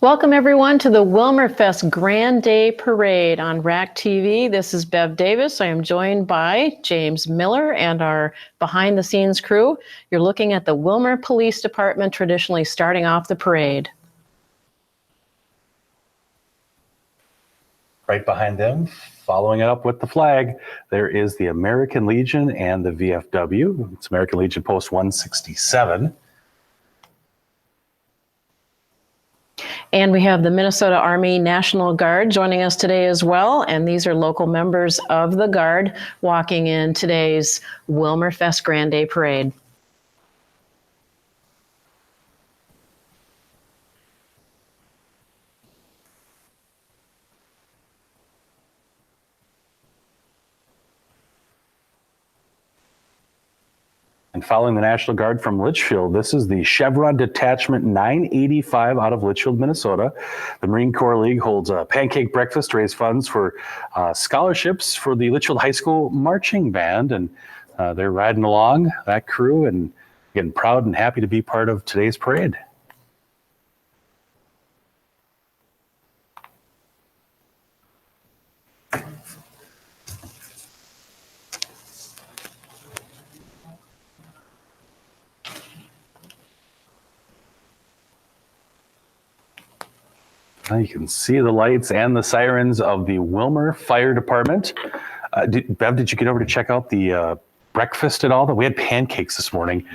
Welcome everyone to the Willmar Fest Grande Parade on RAC TV. This is Bev Davis. I am joined by James Miller and our behind the scenes crew. You're looking at the Willmar Police Department traditionally starting off the parade. Right behind them, following it up with the flag, there is the American Legion and the VFW. It's American Legion Post 167. And we have the Minnesota Army National Guard joining us today as well. And these are local members of the Guard walking in today's Willmar Fest Grande Parade. And following the National Guard from Litchfield, this is the Chevron Detachment 985 out of Litchfield, Minnesota. The Marine Corps League holds a pancake breakfast to raise funds for scholarships for the Litchfield High School Marching Band. And they're riding along, that crew, and getting proud and happy to be part of today's parade. You can see the lights and the sirens of the Willmar Fire Department. Bev, did you get over to check out the breakfast at all? We had pancakes this morning.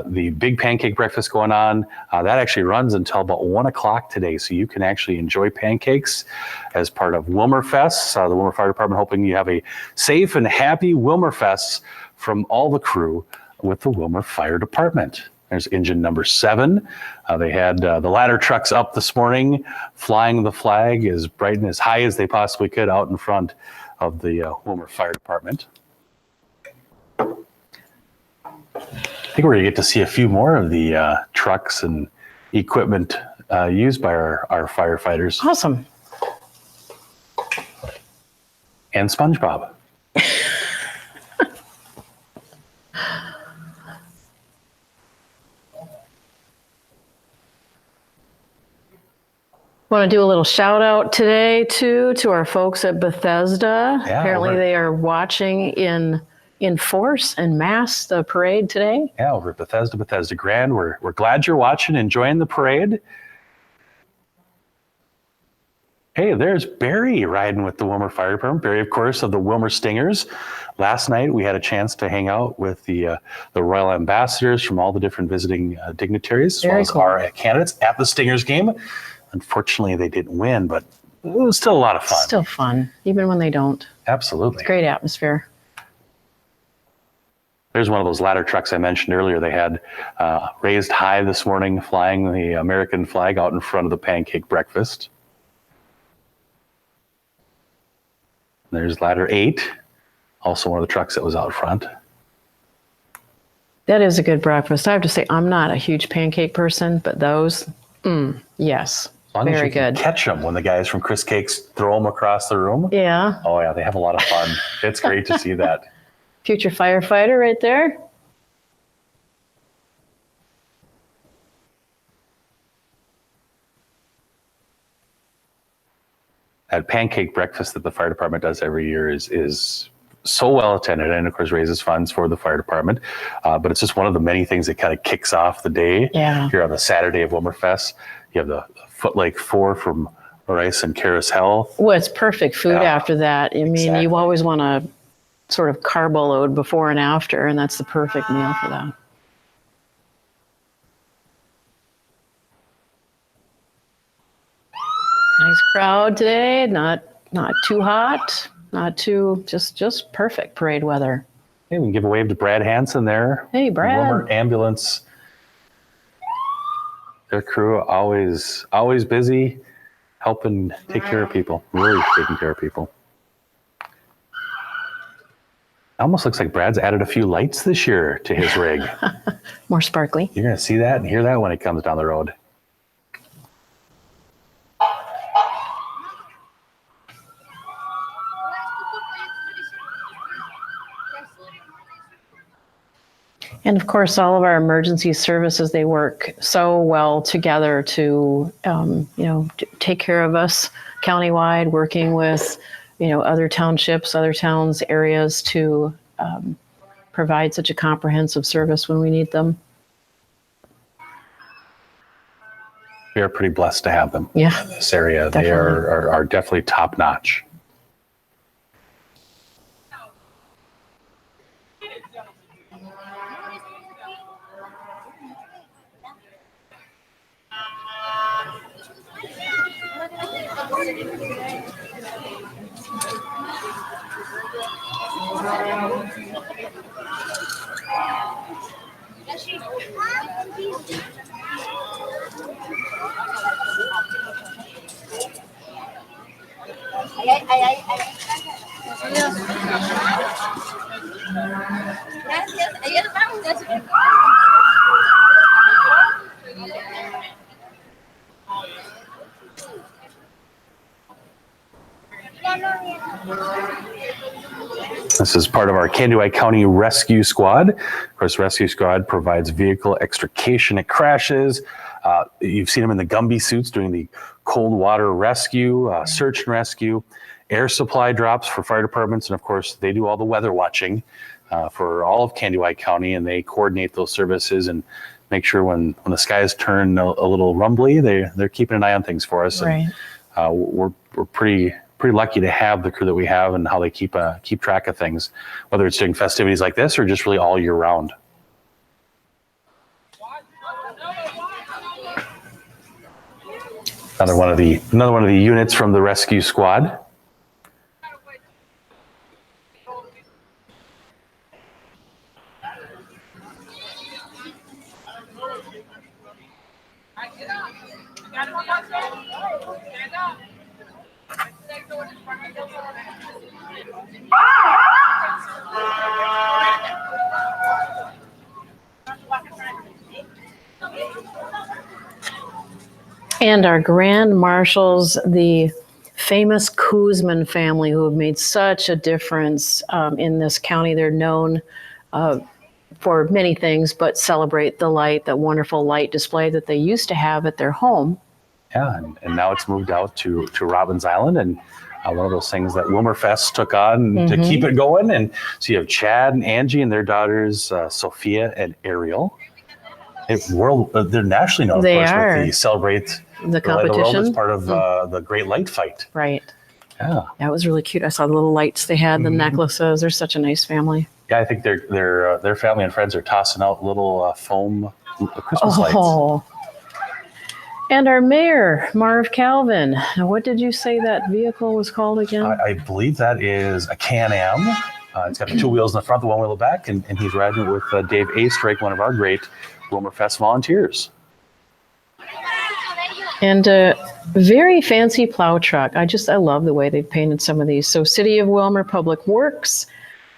The big pancake breakfast going on. That actually runs until about 1 o'clock today, so you can actually enjoy pancakes as part of Willmar Fest. The Willmar Fire Department hoping you have a safe and happy Willmar Fest from all the crew with the Willmar Fire Department. There's engine number 7. They had the ladder trucks up this morning, flying the flag as bright and as high as they possibly could out in front of the Willmar Fire Department. I think we're going to get to see a few more of the trucks and equipment used by our firefighters. Awesome. And SpongeBob. Want to do a little shout out today to our folks at Bethesda. Yeah, apparently they are watching in force and mass the parade today. Yeah, over at Bethesda Grande. We're glad you're watching, enjoying the parade. Hey, there's Barry riding with the Willmar Fire Department. Barry, of course, of the Willmar Stingers. Last night we had a chance to hang out with the Royal Ambassadors from all the different visiting dignitaries, as well as our candidates at the Stingers game. Unfortunately, they didn't win, but it was still a lot of fun. Still fun, even when they don't. Absolutely. It's great atmosphere. There's one of those ladder trucks I mentioned earlier. They had raised high this morning, flying the American flag out in front of the pancake breakfast. There's ladder 8, also one of the trucks that was out front. That is a good breakfast. I have to say, I'm not a huge pancake person, but those, yes. As long Very as you good. Can catch them when the guys from Chris Cakes throw them across the room. Yeah. Oh yeah, they have a lot of fun. It's great to see that. Future firefighter right there. That pancake breakfast that the fire department does every year is so well attended, and of course raises funds for the fire department. But it's just one of the many things that kind of kicks off the day. Yeah. Here on the Saturday of Willmar Fest. You have the Foot Lake 4 from Rice and Karis Health. Well, it's perfect food after that. I mean, you always want to sort of carbo load before and after, and that's the perfect meal for that. Nice crowd today. Not too hot, not too just perfect parade weather. Hey, we can give a wave to Brad Hansen there. Hey, Brad. Willmar Ambulance. Their crew always busy, helping take care of people. Really taking care of people. Almost looks like Brad's added a few lights this year to his rig. More sparkly. You're going to see that and hear that when it comes down the road. And of course, all of our emergency services, they work so well together to, take care of us countywide, working with, other townships, other towns, areas to provide such a comprehensive service when we need them. We are pretty blessed to have them in this area. Definitely. They are definitely top notch. This is part of our Kandiyohi County Rescue Squad. Of course, Rescue Squad provides vehicle extrication at crashes. You've seen them in the Gumby suits doing the cold water rescue, search and rescue, air supply drops for fire departments, and of course, they do all the weather watching for all of Kandiyohi County, and they coordinate those services and make sure when the skies turn a little rumbly, they're keeping an eye on things for us. Right. And we're pretty lucky to have the crew that we have and how they keep track of things, whether it's during festivities like this or just really all year round. Another one of the units from the rescue squad. And our grand marshals, the famous Koosman family, who have made such a difference in this county. They're known for many things, but celebrate the light, that wonderful light display that they used to have at their home. Yeah, and now it's moved out to Robbins Island, and one of those things that Willmar Fest took on to keep it going. And so you have Chad and Angie and their daughters, Sophia and Ariel. They're nationally known, of course, but they celebrate the competition. It's part of the Great Light Fight. Right. Yeah. That was really cute. I saw the little lights they had, the necklaces. They're such a nice family. Yeah, I think their family and friends are tossing out little foam Christmas lights. And our mayor, Marv Calvin. Now, what did you say that vehicle was called again? I believe that is a Can-Am. It's got the two wheels in the front, the one wheel in the back, and he's riding with Dave Astrike, one of our great Willmar Fest volunteers. And a very fancy plow truck. I love the way they've painted some of these. So City of Willmar Public Works,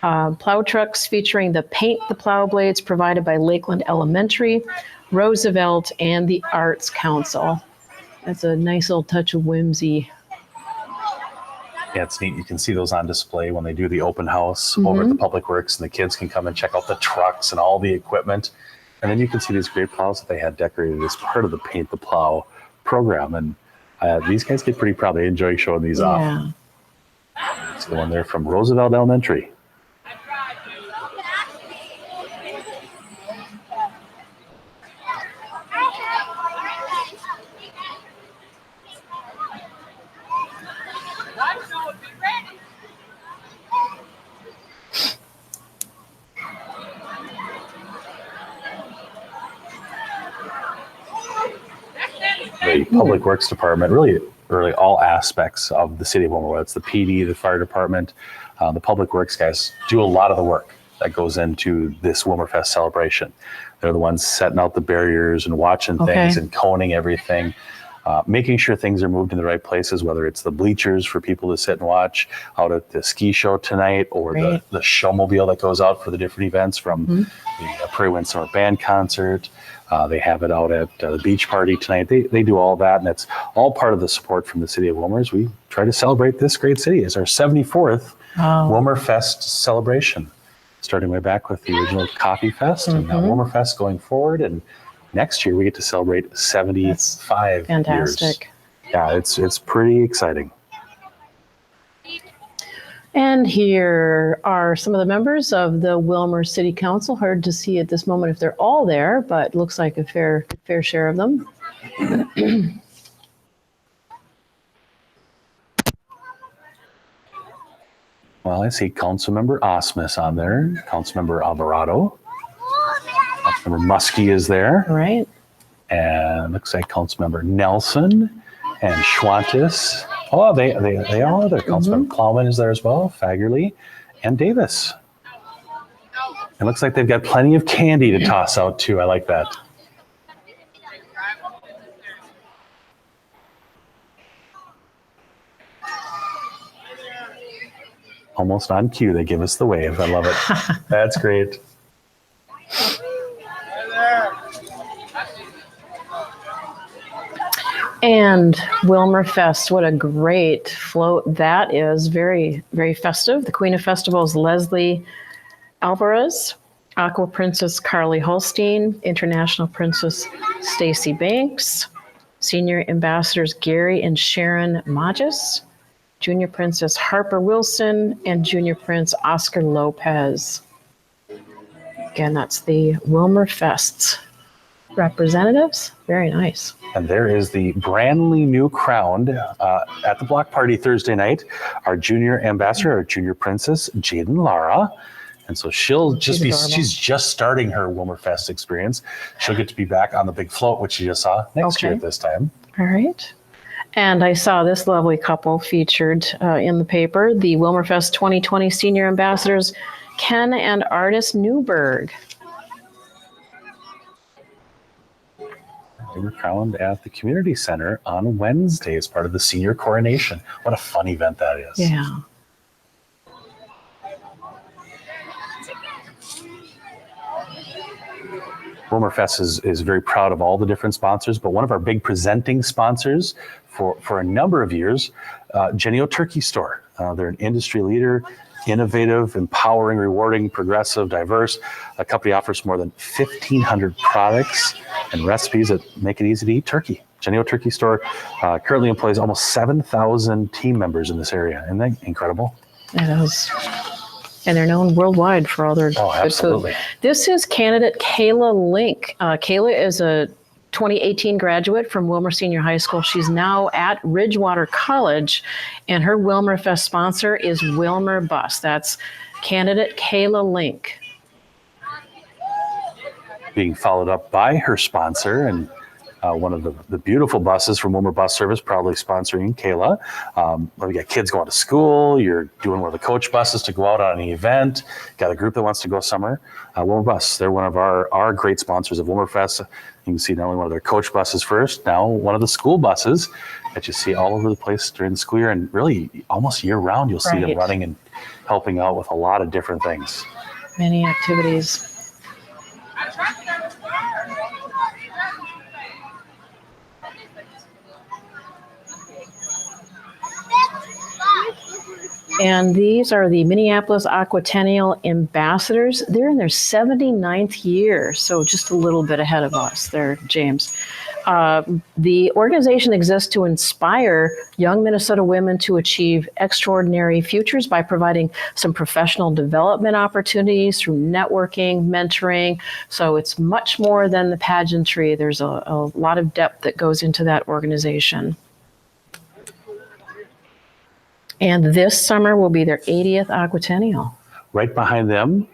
plow trucks featuring the Paint the Plow Blades provided by Lakeland Elementary, Roosevelt, and the Arts Council. That's a nice little touch of whimsy. Yeah, it's neat. You can see those on display when they do the open house over at the Public Works, and the kids can come and check out the trucks and all the equipment. And then you can see these great plows that they had decorated as part of the Paint the Plow program. And these guys get pretty proud. They enjoy showing these off. It's the one there from Roosevelt Elementary. The Public Works Department, really all aspects of the city of Willmar, whether it's the PD, the fire department, the Public Works guys do a lot of the work that goes into this Willmar Fest celebration. They're the ones setting out the barriers and watching things and coning everything, making sure things are moved in the right places, whether it's the bleachers for people to sit and watch out at the ski show tonight, or the showmobile that goes out for the different events from the Prairie Wind Summer Band concert. They have it out at the beach party tonight. They do all that, and it's all part of the support from the city of Willmar as we try to celebrate this great city. It's our 74th Willmar Fest celebration. starting way back with the original Coffee Fest and now Willmar Fest going forward. And next year we get to celebrate 75 fantastic. years. Yeah, it's pretty exciting. And here are some of the members of the Willmar City Council. Hard to see at this moment if they're all there, but looks like a fair share of them. Well, I see Councilmember Osmus on there, Councilmember Alvarado, Councilmember Muskie is there. Right. And looks like Councilmember Nelson and Schwantes. Oh, they all are there. Councilmember Plowman is there as well, Fagerly, and Davis. It looks like they've got plenty of candy to toss out too. I like that. Almost on cue, they give us the wave. I love it. That's great. And Willmar Fest, what a great float that is. Very, very festive. The Queen of Festivals, Leslie Alvarez, Aqua Princess Carly Holstein, International Princess Stacy Banks, Senior Ambassadors Gary and Sharon Magis, Junior Princess Harper Wilson, and Junior Prince Oscar Lopez. Again, that's the Willmar Fest's representatives. Very nice. And there is the brandly new crowned at the block party Thursday night, our junior ambassador, our junior princess, Jaden Lara. And so she's just starting her Willmar Fest experience. She'll get to be back on the big float, which you just saw next year at this time. All right. And I saw this lovely couple featured in the paper, the Willmar Fest 2020 Senior Ambassadors, Ken and Artis Newberg. They were crowned at the community center on Wednesday as part of the senior coronation. What a fun event that is. Yeah. Willmar Fest is very proud of all the different sponsors, but one of our big presenting sponsors for a number of years, JennieO Turkey Store. They're an industry leader, innovative, empowering, rewarding, progressive, diverse. A company offers more than 1,500 products and recipes that make it easy to eat turkey. JennieO Turkey Store currently employs almost 7,000 team members in this area. Isn't that incredible? It is. And they're known worldwide for all their good food. This is candidate Kayla Link. Kayla is a 2018 graduate from Willmar Senior High School. She's now at Ridgewater College, and her Willmar Fest sponsor is Willmar Bus. That's candidate Kayla Link. Being followed up by her sponsor and one of the beautiful buses from Willmar Bus Service, proudly sponsoring Kayla. We got kids going to school. You're doing one of the coach buses to go out on an event. Got a group that wants to go somewhere. Willmar Bus, they're one of our great sponsors of Willmar Fest. You can see not only one of their coach buses first, now one of the school buses that you see all over the place during the school year, and really almost year round you'll see them running and helping out with a lot of different things. Many activities. And these are the Minneapolis Aquatennial Ambassadors. They're in their 79th year, so just a little bit ahead of us there, James. The organization exists to inspire young Minnesota women to achieve extraordinary futures by providing some professional development opportunities through networking, mentoring. So it's much more than the pageantry. There's a lot of depth that goes into that organization. And this summer will be their 80th Aquatennial. Right behind them,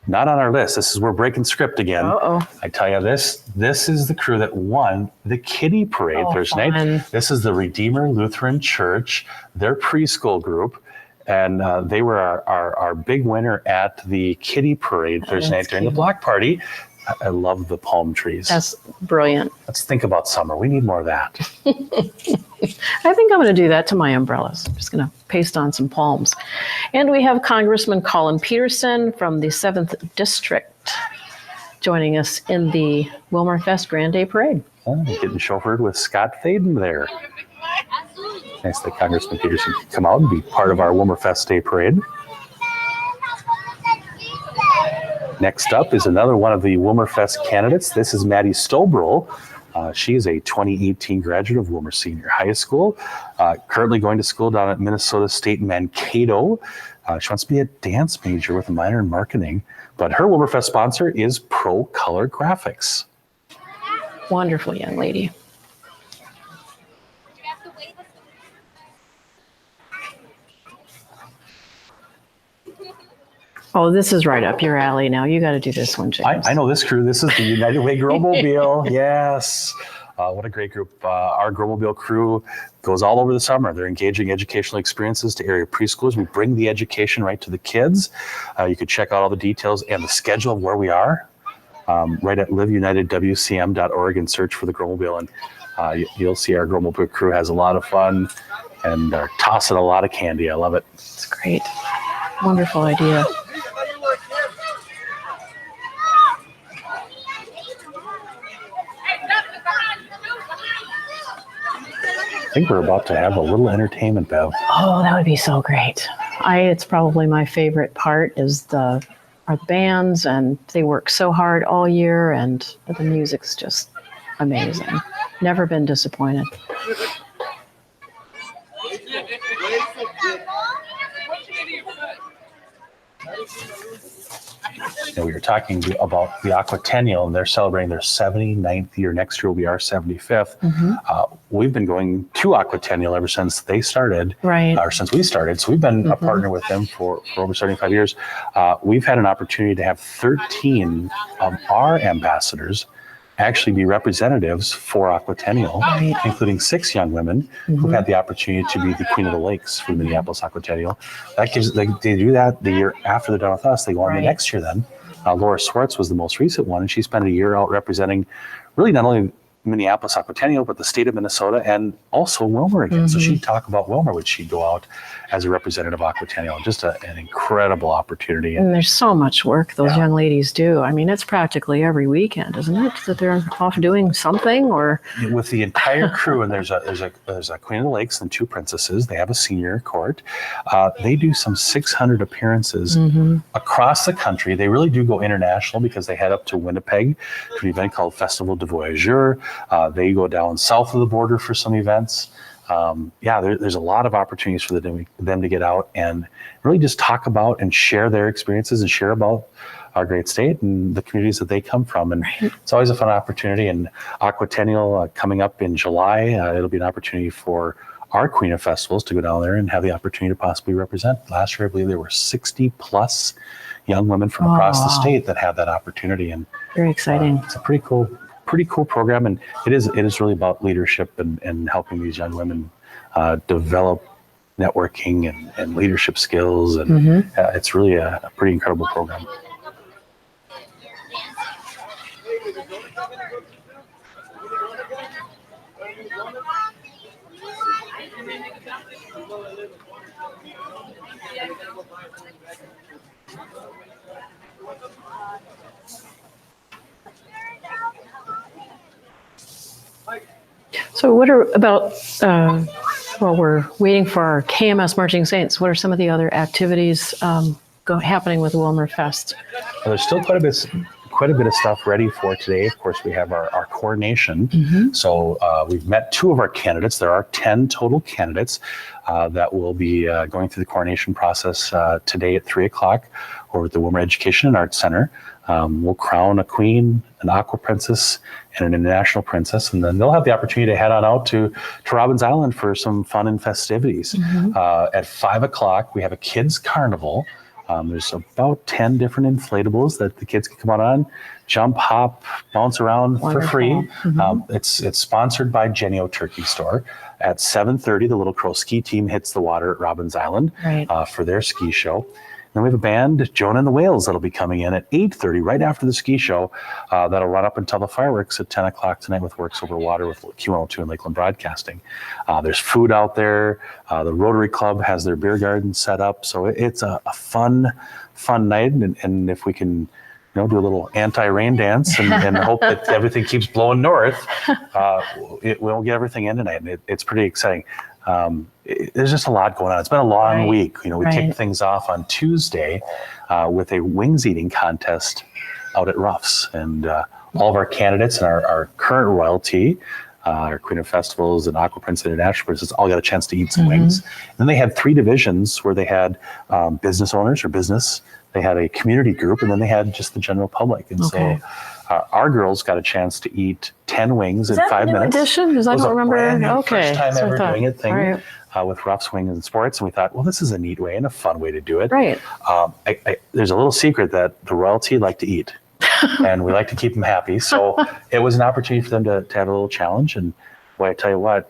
not on our list. This is, we're breaking script again. Uh-oh. I tell you, this is the crew that won the Kiddie Parade Thursday night. This is the Redeemer Lutheran Church, their preschool group. And they were our big winner at the Kiddie Parade Thursday night during the block party. I love the palm trees. That's brilliant. Let's think about summer. We need more of that. I think I'm going to do that to my umbrellas. I'm just going to paste on some palms. And we have Congressman Colin Peterson from the 7th District joining us in the Willmar Fest Grand Day Parade. Getting chauffeured with Scott Thaden there. Nice that Congressman Peterson could come out and be part of our Willmar Fest Day Parade. Next up is another one of the Willmar Fest candidates. This is Matty Stovall. She is a 2018 graduate of Willmar Senior High School, currently going to school down at Minnesota State Mankato. She wants to be a dance major with a minor in marketing, but her Willmar Fest sponsor is Pro Color Graphics. Wonderful young lady. Oh, this is right up your alley now. You got to do this one, James. I know this crew. This is the United Way Growmobile. Yes. What a great group. Our Growmobile crew goes all over the summer. They're engaging educational experiences to area preschools. We bring the education right to the kids. You can check out all the details and the schedule of where we are right at liveunitedwcm.org and search for the Growmobile. And you'll see our Growmobile crew has a lot of fun and are tossing a lot of candy. I love it. It's great. Wonderful idea. I think we're about to have a little entertainment, Bev. Oh, that would be so great. It's probably my favorite part is are the bands, and they work so hard all year, and the music's just amazing. Never been disappointed. We were talking about the Aquatennial, and they're celebrating their 79th year. Next year will be our 75th. Mm-hmm. We've been going to Aquatennial ever since they started, or since we started. So we've been a partner with them for over 75 years. We've had an opportunity to have 13 of our ambassadors actually be representatives for Aquatennial, including 6 young women who've had the opportunity to be the Queen of the Lakes for the Minneapolis Aquatennial. That gives they do that the year after they're done with us. They go on the next year then. Laura Swartz was the most recent one, and she spent a year out representing really not only Minneapolis Aquatennial, but the state of Minnesota and also Willmar again. So she'd talk about Willmar, which she'd go out as a representative of Aquatennial. Just an incredible opportunity. And there's so much work those young ladies do. I mean, it's practically every weekend, isn't it? That they're off doing something, or with the entire crew. And there's a Queen of the Lakes and 2 princesses. They have a senior court. They do some 600 appearances across the country. They really do go international because they head up to Winnipeg to an event called Festival de Voyageurs. They go down south of the border for some events. There's a lot of opportunities for them to get out and really just talk about and share their experiences and share about our great state and the communities that they come from. And it's always a fun opportunity. And Aquatennial coming up in July, it'll be an opportunity for our Queen of Festivals to go down there and have the opportunity to possibly represent. Last year, I believe there were 60 plus young women from across the state that had that opportunity. And very exciting. It's a pretty cool program, and it is really about leadership and helping these young women develop networking and leadership skills, and it's really a pretty incredible program. So what are about, while we're waiting for our KMS Marching Saints, what are some of the other activities happening with Willmar Fest? Well, there's still quite a bit of stuff ready for today. Of course, we have our coronation. So we've met 2 of our candidates. There are 10 total candidates that will be going through the coronation process today at 3 o'clock over at the Willmar Education and Arts Center. We'll crown a queen, an aqua princess, and an international princess, and then they'll have the opportunity to head on out to Robbins Island for some fun and festivities. At 5 o'clock, we have a kids' carnival. There's about 10 different inflatables that the kids can come on, jump, hop, bounce around for free. It's sponsored by JennieO Turkey Store. At 7:30, the Little Crow ski team hits the water at Robbins Island for their ski show. Then we have a band, Jonah and the Whales, that'll be coming in at 8:30, right after the ski show. That'll run up until the fireworks at 10 o'clock tonight with Works Over Water with Q102 and Lakeland Broadcasting. There's food out there. The Rotary Club has their beer garden set up. So it's a fun night. And if we can do a little anti-rain dance and hope that everything keeps blowing north, we'll get everything in tonight. And it's pretty exciting. There's just a lot going on. It's been a long week. We kicked things off on Tuesday with a wings eating contest out at Ruff's. And all of our candidates and our current royalty, our Queen of Festivals and Aqua Prince International Princess, all got a chance to eat some wings. And then they had 3 divisions where they had business owners or business, they had a community group, and then they had just the general public. And so our girls got a chance to eat 10 wings in 5 minutes. Addition? Because I don't remember. First time ever doing it thing with Ruff's Wings and Sports. And we thought, well, this is a neat way and a fun way to do it. Right. There's a little secret that the royalty like to eat. And we like to keep them happy. So it was an opportunity for them to have a little challenge. And boy, I tell you what,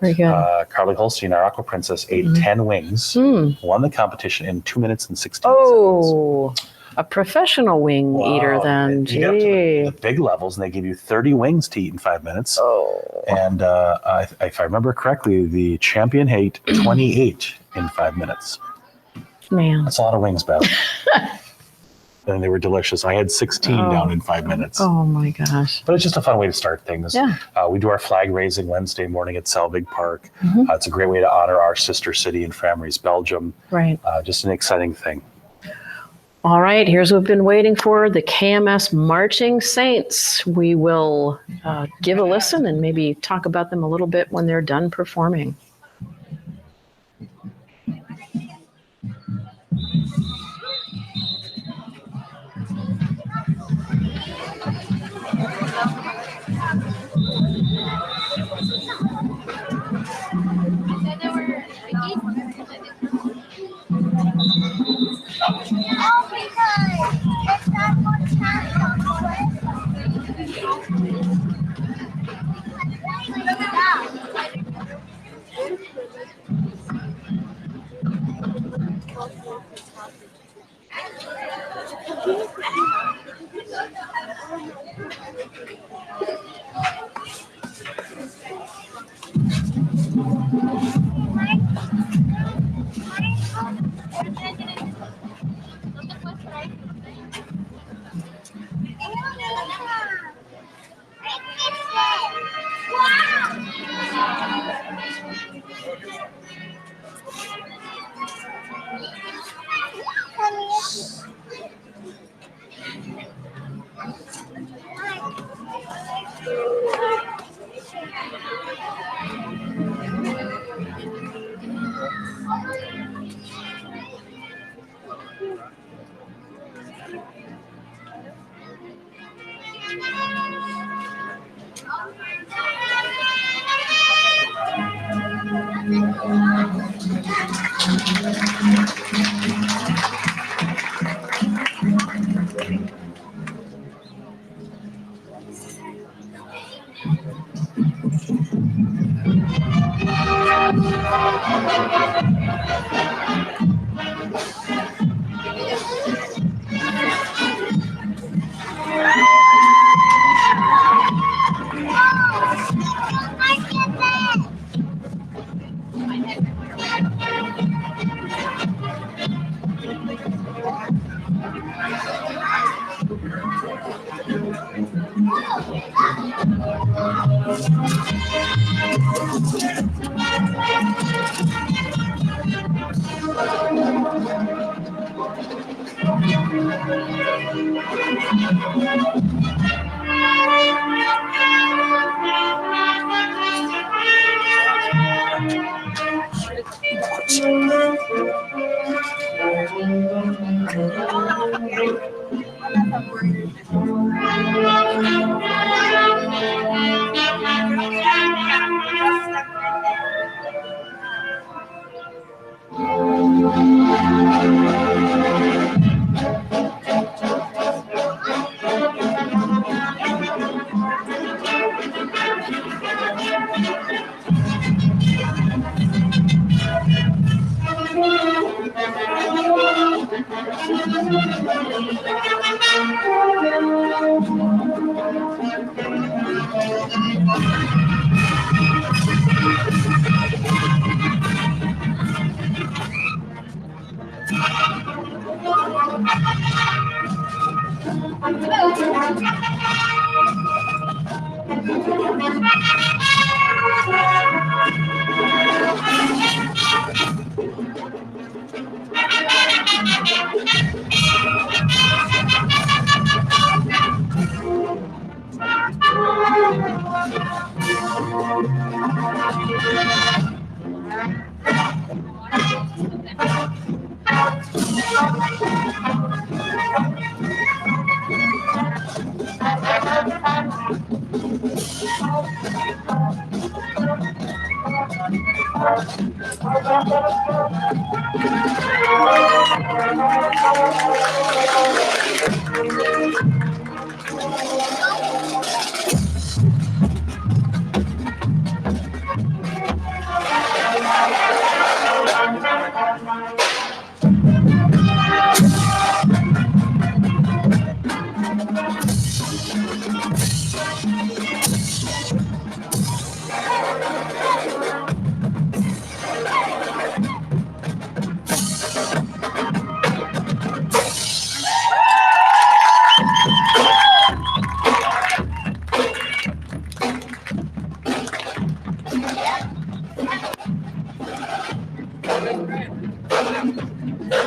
Carly Holstein, our Aqua Princess, ate 10 wings, won the competition in 2 minutes and 16 seconds. A professional wing eater then. You get up to the big levels, and they give you 30 wings to eat in 5 minutes. And if I remember correctly, the champion ate 28 in 5 minutes. Man. That's a lot of wings, Beth. And they were delicious. I had 16 down in 5 minutes. Oh my gosh. But it's just a fun way to start things. Yeah. We do our flag raising Wednesday morning at Selvig Park. It's a great way to honor our sister city in Framrees, Belgium. Right. Just an exciting thing. All right, here's what we've been waiting for, the KMS Marching Saints. We will give a listen and maybe talk about them a little bit when they're done performing.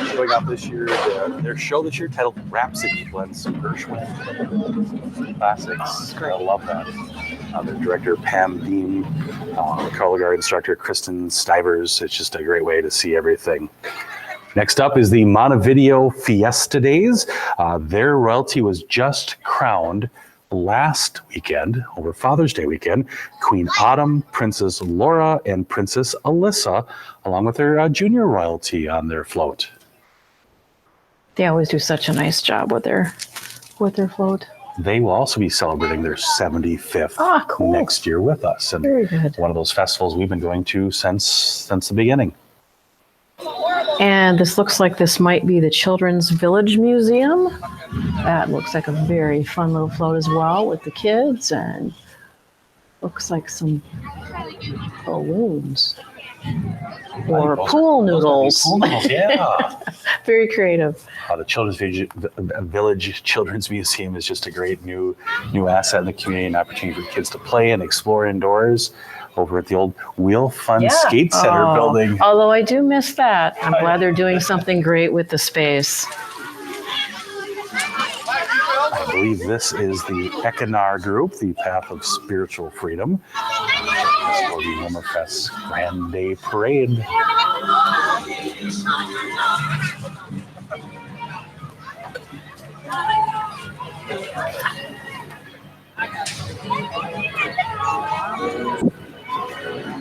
Showing up this year, their show this year titled Rhapsody blends some Gershwin classics. I love that. Their director Pam Dean, color guard instructor Kristen Stivers. It's just a great way to see everything. Next up is the Montevideo Fiesta Days. Their royalty was just crowned last weekend, over Father's Day weekend. Queen Autumn, Princess Laura, and Princess Alyssa, along with their junior royalty on their float. They always do such a nice job with their float. They will also be celebrating their 75th cool. next year with us. And very good. One of those festivals we've been going to since the beginning. And this looks like this might be the Children's Village Museum. That looks like a very fun little float as well with the kids, and looks like some balloons or pool noodles. Pool noodles, yeah. Very creative. The Children's Village Children's Museum is just a great new asset in the community, an opportunity for kids to play and explore indoors over at the old Wheel Fun Skate Center building. Although I do miss that. I'm glad they're doing something great with the space. I believe this is the Ekinar group, the Path of Spiritual Freedom, for the Willmar Fest Grande Parade.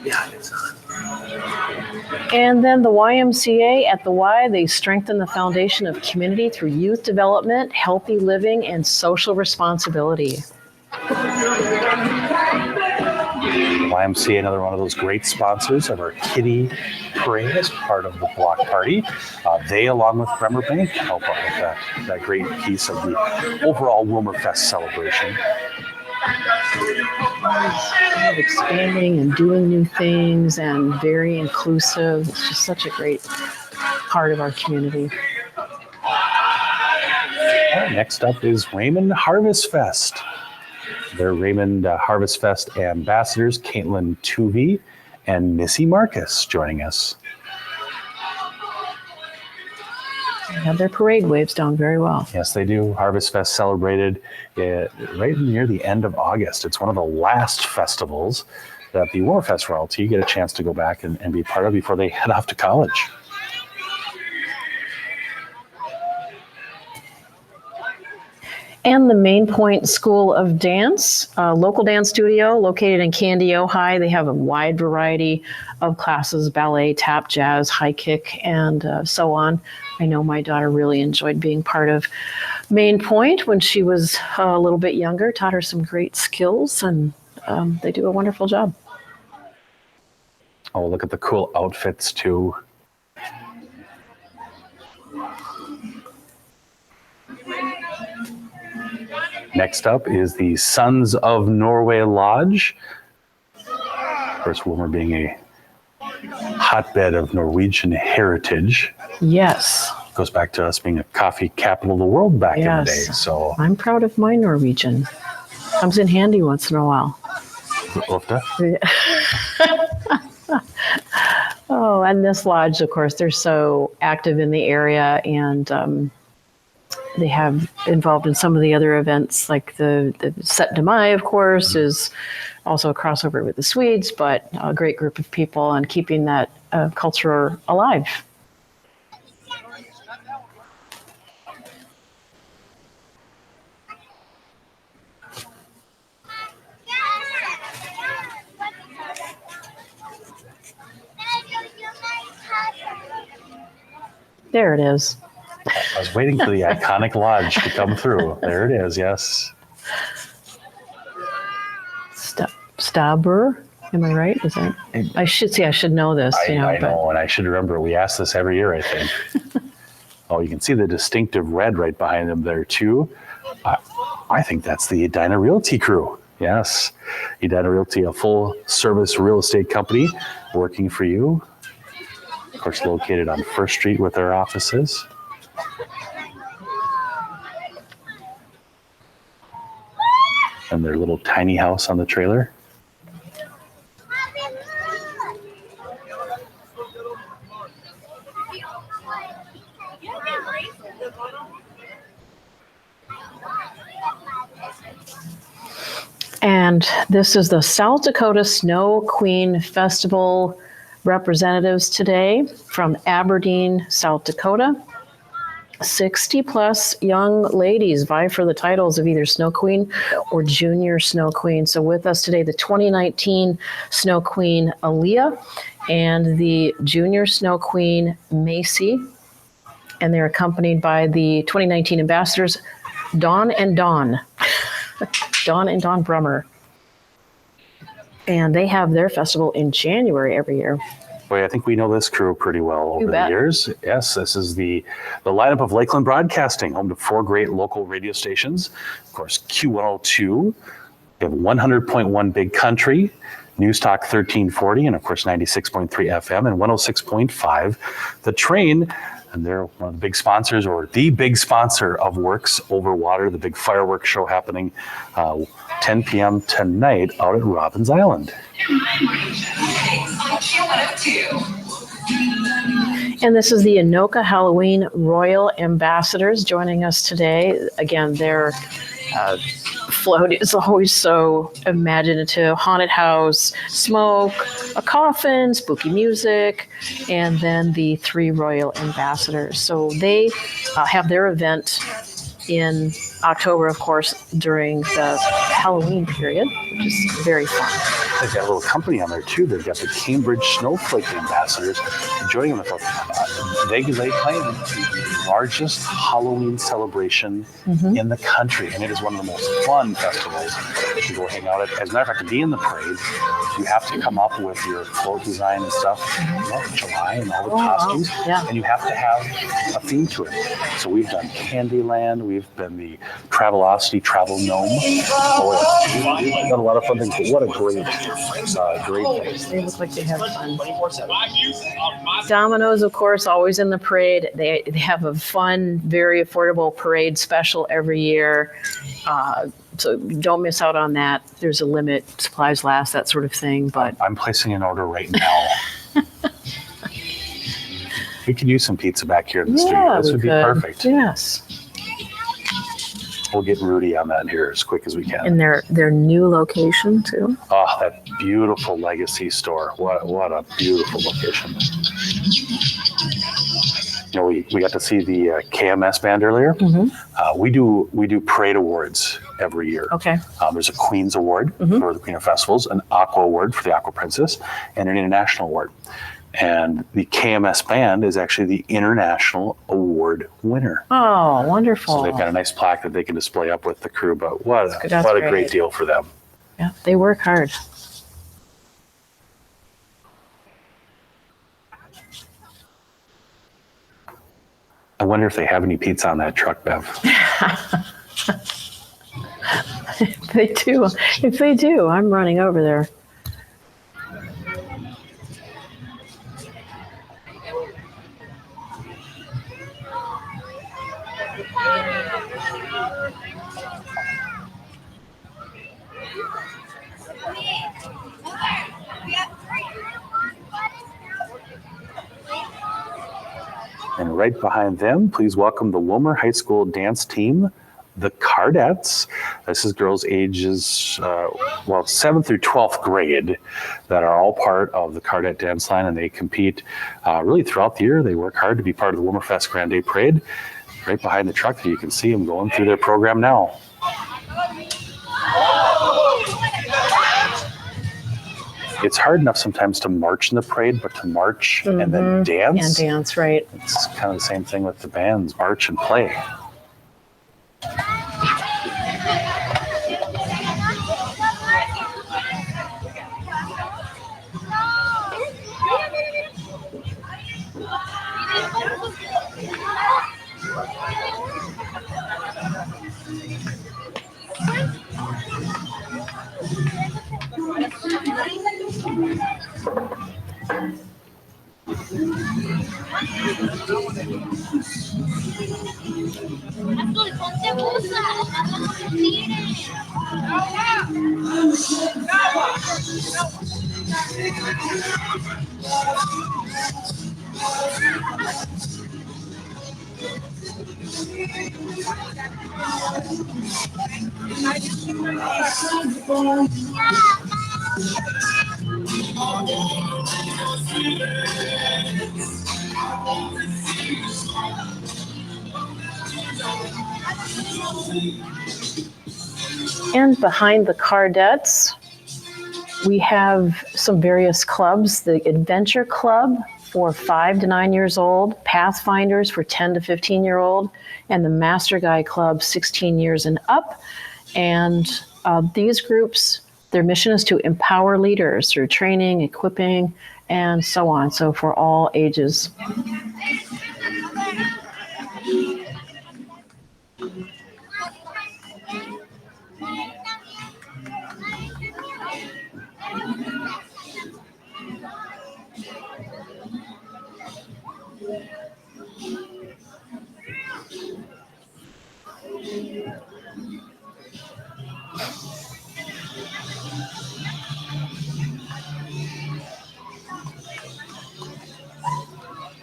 Yeah, it's on. And then the YMCA at the Y, they strengthen the foundation of community through youth development, healthy living, and social responsibility. YMCA, another one of those great sponsors of our Kitty Parade as part of the block party. They, along with Bremer Bank, help out with that great piece of the overall Willmar Fest celebration. Kind of expanding and doing new things and very inclusive. It's just such a great part of our community. Next up is Raymond Harvest Fest. They're Raymond Harvest Fest ambassadors, Caitlin Tuvey and Missy Marcus, joining us. They have their parade waves down very well. Yes, they do. Harvest Fest celebrated right near the end of August. It's one of the last festivals that the Willmar Fest royalty get a chance to go back and be part of before they head off to college. And the Main Point School of Dance, a local dance studio located in Kandiyohi. They have a wide variety of classes: ballet, tap, jazz, high kick, and so on. I know my daughter really enjoyed being part of Main Point when she was a little bit younger, taught her some great skills, and they do a wonderful job. Oh, look at the cool outfits too. Next up is the Sons of Norway Lodge. Of course, Willmar being a hotbed of Norwegian heritage. Yes. Goes back to us being a coffee capital of the world back in the day. So I'm proud of my Norwegian. Comes in handy once in a while. Oh, and this lodge, of course, they're so active in the area, and they have involved in some of the other events, like the Set de Mai, of course, is also a crossover with the Swedes, but a great group of people on keeping that culture alive. There it is. I was waiting for the iconic lodge to come through. There it is, yes. Stabber, am I right? Is that? I should know this. I know, and I should remember. We ask this every year, I think. Oh, you can see the distinctive red right behind them there, too. I think that's the Dinah Realty crew. Yes. Dinah Realty, a full-service real estate company working for you. Of course, located on First Street with their offices. And their little tiny house on the trailer. And this is the South Dakota Snow Queen Festival representatives today from Aberdeen, South Dakota. 60 plus young ladies vie for the titles of either Snow Queen or Junior Snow Queen. So with us today, the 2019 Snow Queen Aaliyah and the Junior Snow Queen Macy. And they're accompanied by the 2019 ambassadors, Dawn and Dawn. Dawn and Dawn Brummer. And they have their festival in January every year. Boy, I think we know this crew pretty well over the years. Yes, this is the lineup of Lakeland Broadcasting, home to 4 great local radio stations. Of course, Q102, we have 100.1 Big Country, News Talk 1340, and of course 96.3 FM and 106.5 The Train. And they're one of the big sponsors, or the big sponsor of Works Over Water, the big fireworks show happening 10 p.m. tonight out at Robbins Island. And this is the Anoka Halloween Royal Ambassadors joining us today. Again, their float is always so imaginative. Haunted house, smoke, a coffin, spooky music, and then the 3 Royal Ambassadors. So they have their event in October, of course, during the Halloween period, which is very fun. They've got a little company on there, too. They've got the Cambridge Snowflake Ambassadors joining them. They claim the largest Halloween celebration in the country, and it is one of the most fun festivals to go hang out at. As a matter of fact, to be in the parade, you have to come up with your float design and stuff, July and all the costumes, and you have to have a theme to it. So we've done Candyland, we've been the Travelocity Travel Gnome. We've done a lot of fun things, but what a great place. They look like they have fun. Dominos, of course, always in the parade. They have a fun, very affordable parade special every year. So don't miss out on that. There's a limit, supplies last, that sort of thing. But I'm placing an order right now. We could use some pizza back here in the studio. This would be perfect. Yes. We'll get Rudy on that here as quick as we can. And their new location too. Oh, that beautiful legacy store. What a beautiful location. You know, we got to see the KMS band earlier. We do parade awards every year. Okay. There's a Queen's Award for the Queen of Festivals, an Aqua Award for the Aqua Princess, and an International Award. And the KMS band is actually the International Award winner. Oh, wonderful. So they've got a nice plaque that they can display up with the crew, but what a great deal for them. Yeah, they work hard. I wonder if they have any pizza on that truck, Bev. If they do, I'm running over there. right behind them, please welcome the Willmar High School dance team, the Carnets. This is girls ages, 7th through 12th grade that are all part of the Carnet dance line, and they compete really throughout the year. They work hard to be part of the Willmar Fest Grande Parade. Right behind the truck, you can see them going through their program now. It's hard enough sometimes to march in the parade, but to march and then dance. And dance, right. It's kind of the same thing with the bands, march and play. And behind the Cardettes, we have some various clubs. The Adventure Club for 5 to 9 years old, Pathfinders for 10 to 15-year-old, and the Master Guy Club, 16 years and up. And these groups, their mission is to empower leaders through training, equipping, and so on. So for all ages.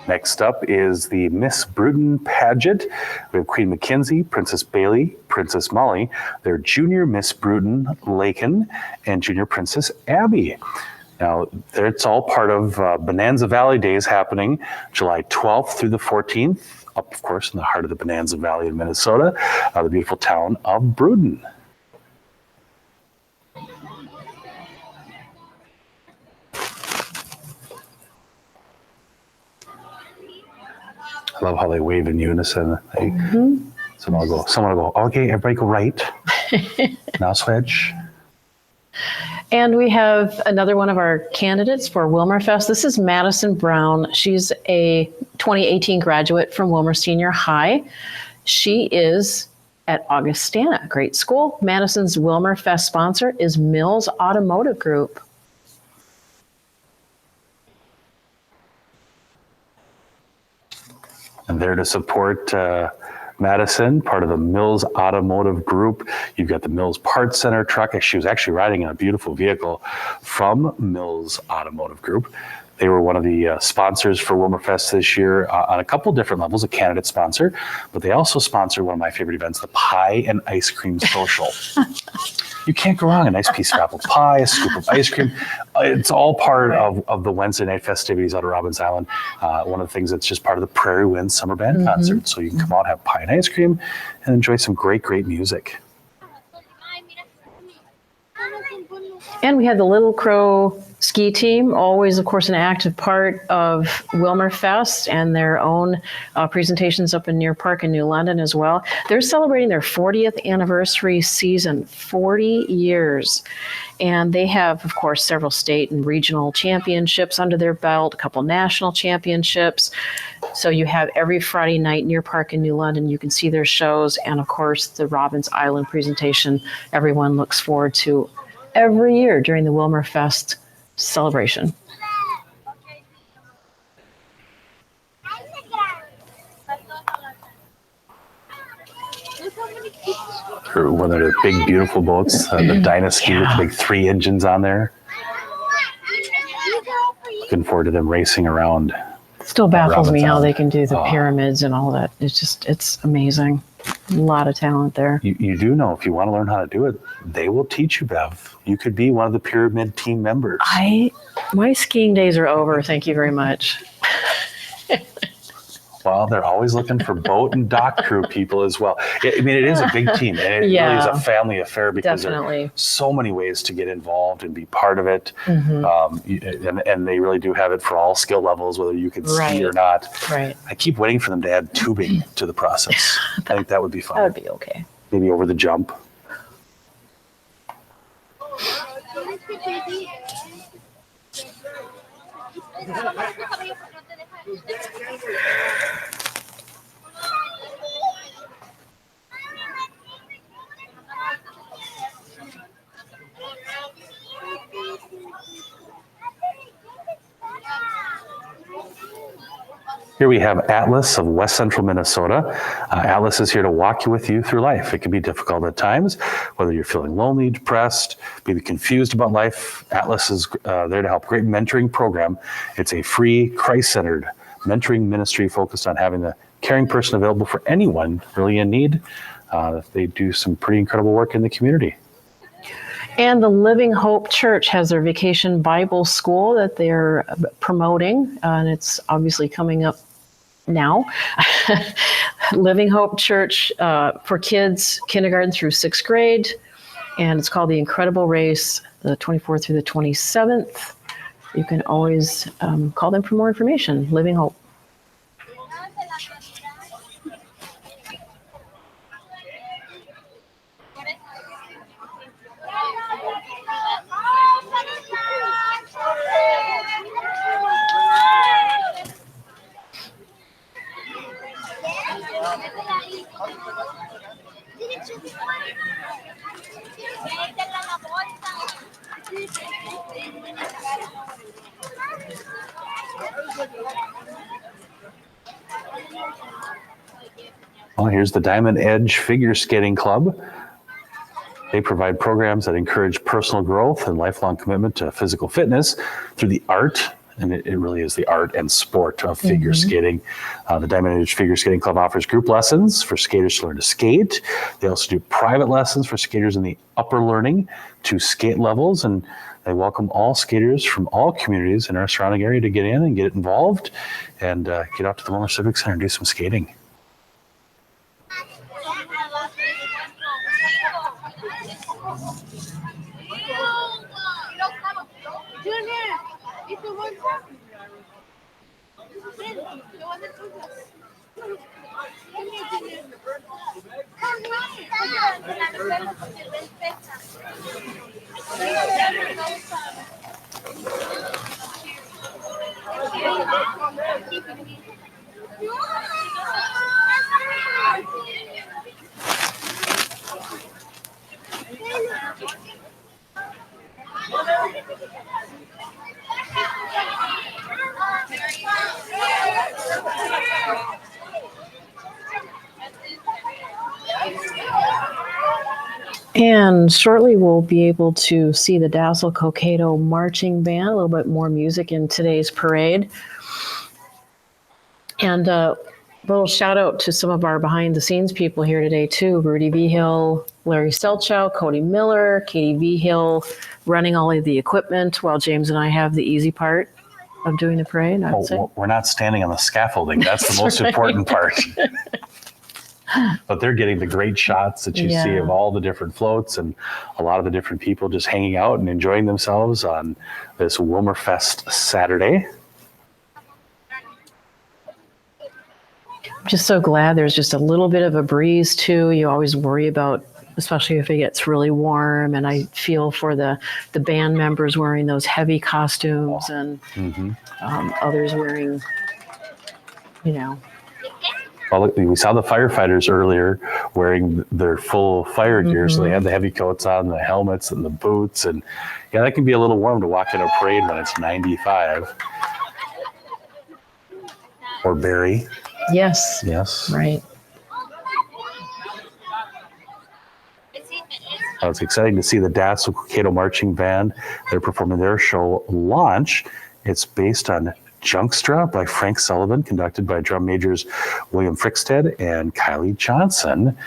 Next up is the Miss Bruton pageant. We have Queen Mackenzie, Princess Bailey, Princess Molly, their Junior Miss Bruton Lakin, and Junior Princess Abby. Now, it's all part of Bonanza Valley Days happening July 12th through the 14th, up, of course, in the heart of the Bonanza Valley in Minnesota, the beautiful town of Bruton. I love how they wave in unison. Someone will go, okay, everybody go right. Now switch. And we have another one of our candidates for Willmar Fest. This is Madison Brown. She's a 2018 graduate from Willmar Senior High. She is at Augustana, great school. Madison's Willmar Fest sponsor is Mills Automotive Group. And there to support Madison, part of the Mills Automotive Group. You've got the Mills Parts Center truck. She was actually riding in a beautiful vehicle from Mills Automotive Group. They were one of the sponsors for Willmar Fest this year on a couple different levels, a candidate sponsor, but they also sponsor one of my favorite events, the Pie and Ice Cream Social. You can't go wrong, a nice piece of apple pie, a scoop of ice cream. It's all part of the Wednesday night festivities out of Robbins Island. One of the things that's just part of the Prairie Winds Summer Band concert. So you can come out, have pie and ice cream, and enjoy some great, great music. And we had the Little Crow ski team, always, of course, an active part of Willmar Fest and their own presentations up in Near Park in New London as well. They're celebrating their 40th anniversary season, 40 years. And they have, of course, several state and regional championships under their belt, a couple national championships. So you have every Friday night Near Park in New London, you can see their shows. And, of course, the Robbins Island presentation everyone looks forward to every year during the Willmar Fest celebration. For one of their big, beautiful boats, the Dynasty with big 3 engines on there. Looking forward to them racing around. Still baffles me how Ramadan. they can do the pyramids and all that. It's amazing. A lot of talent there. You do know, if you want to learn how to do it, they will teach you, Bev. You could be one of the pyramid team members. My skiing days are over. Thank you very much. Well, they're always looking for boat and dock crew people as well. I mean, it is a big team, and it really is a family affair because there are so many ways to get involved and be part of it. And they really do have it for all skill levels, whether you can ski or not. Right. I keep waiting for them to add tubing to the process. I think that would be fun. That would be okay. Maybe over the jump. Here we have Atlas of West Central Minnesota. Atlas is here to walk you with you through life. It can be difficult at times, whether you're feeling lonely, depressed, maybe confused about life. Atlas is there to help. Great mentoring program. It's a free, Christ-centered mentoring ministry focused on having the caring person available for anyone really in need. They do some pretty incredible work in the community. And the Living Hope Church has their Vacation Bible School that they're promoting, and it's obviously coming up now. Living Hope Church for kids, kindergarten through 6th grade, and it's called The Incredible Race, the 24th through the 27th. You can always call them for more information, Living Hope. Well, here's the Diamond Edge Figure Skating Club. They provide programs that encourage personal growth and lifelong commitment to physical fitness through the art, and it really is the art and sport of figure skating. The Diamond Edge Figure Skating Club offers group lessons for skaters to learn to skate. They also do private lessons for skaters in the upper learning to skate levels, and they welcome all skaters from all communities in our surrounding area to get in and get involved and get out to the Willmar Civic Center and do some skating. And shortly we'll be able to see the Dazzle Cato marching band, a little bit more music in today's parade. And a little shout out to some of our behind the scenes people here today too. Rudy Vigil, Larry Stelchow, Cody Miller, Katie Vigil, running all of the equipment while James and I have the easy part of doing the parade. We're not standing on the scaffolding. That's the most important part. But they're getting the great shots that you see of all the different floats and a lot of the different people just hanging out and enjoying themselves on this Willmar Fest Saturday. I'm just so glad there's just a little bit of a breeze too. You always worry about, especially if it gets really warm, and I feel for the band members wearing those heavy costumes and others wearing, Well, we saw the firefighters earlier wearing their full fire gear, so they had the heavy coats on, the helmets and the boots, and that can be a little warm to walk in a parade when it's 95. Or Barry. Yes. Yes. Right. Well, it's exciting to see the Dazzle Cato Marching Band. They're performing their show Launch. It's based on Junkstra by Frank Sullivan, conducted by drum majors William Frickstead and Kylie Johnson.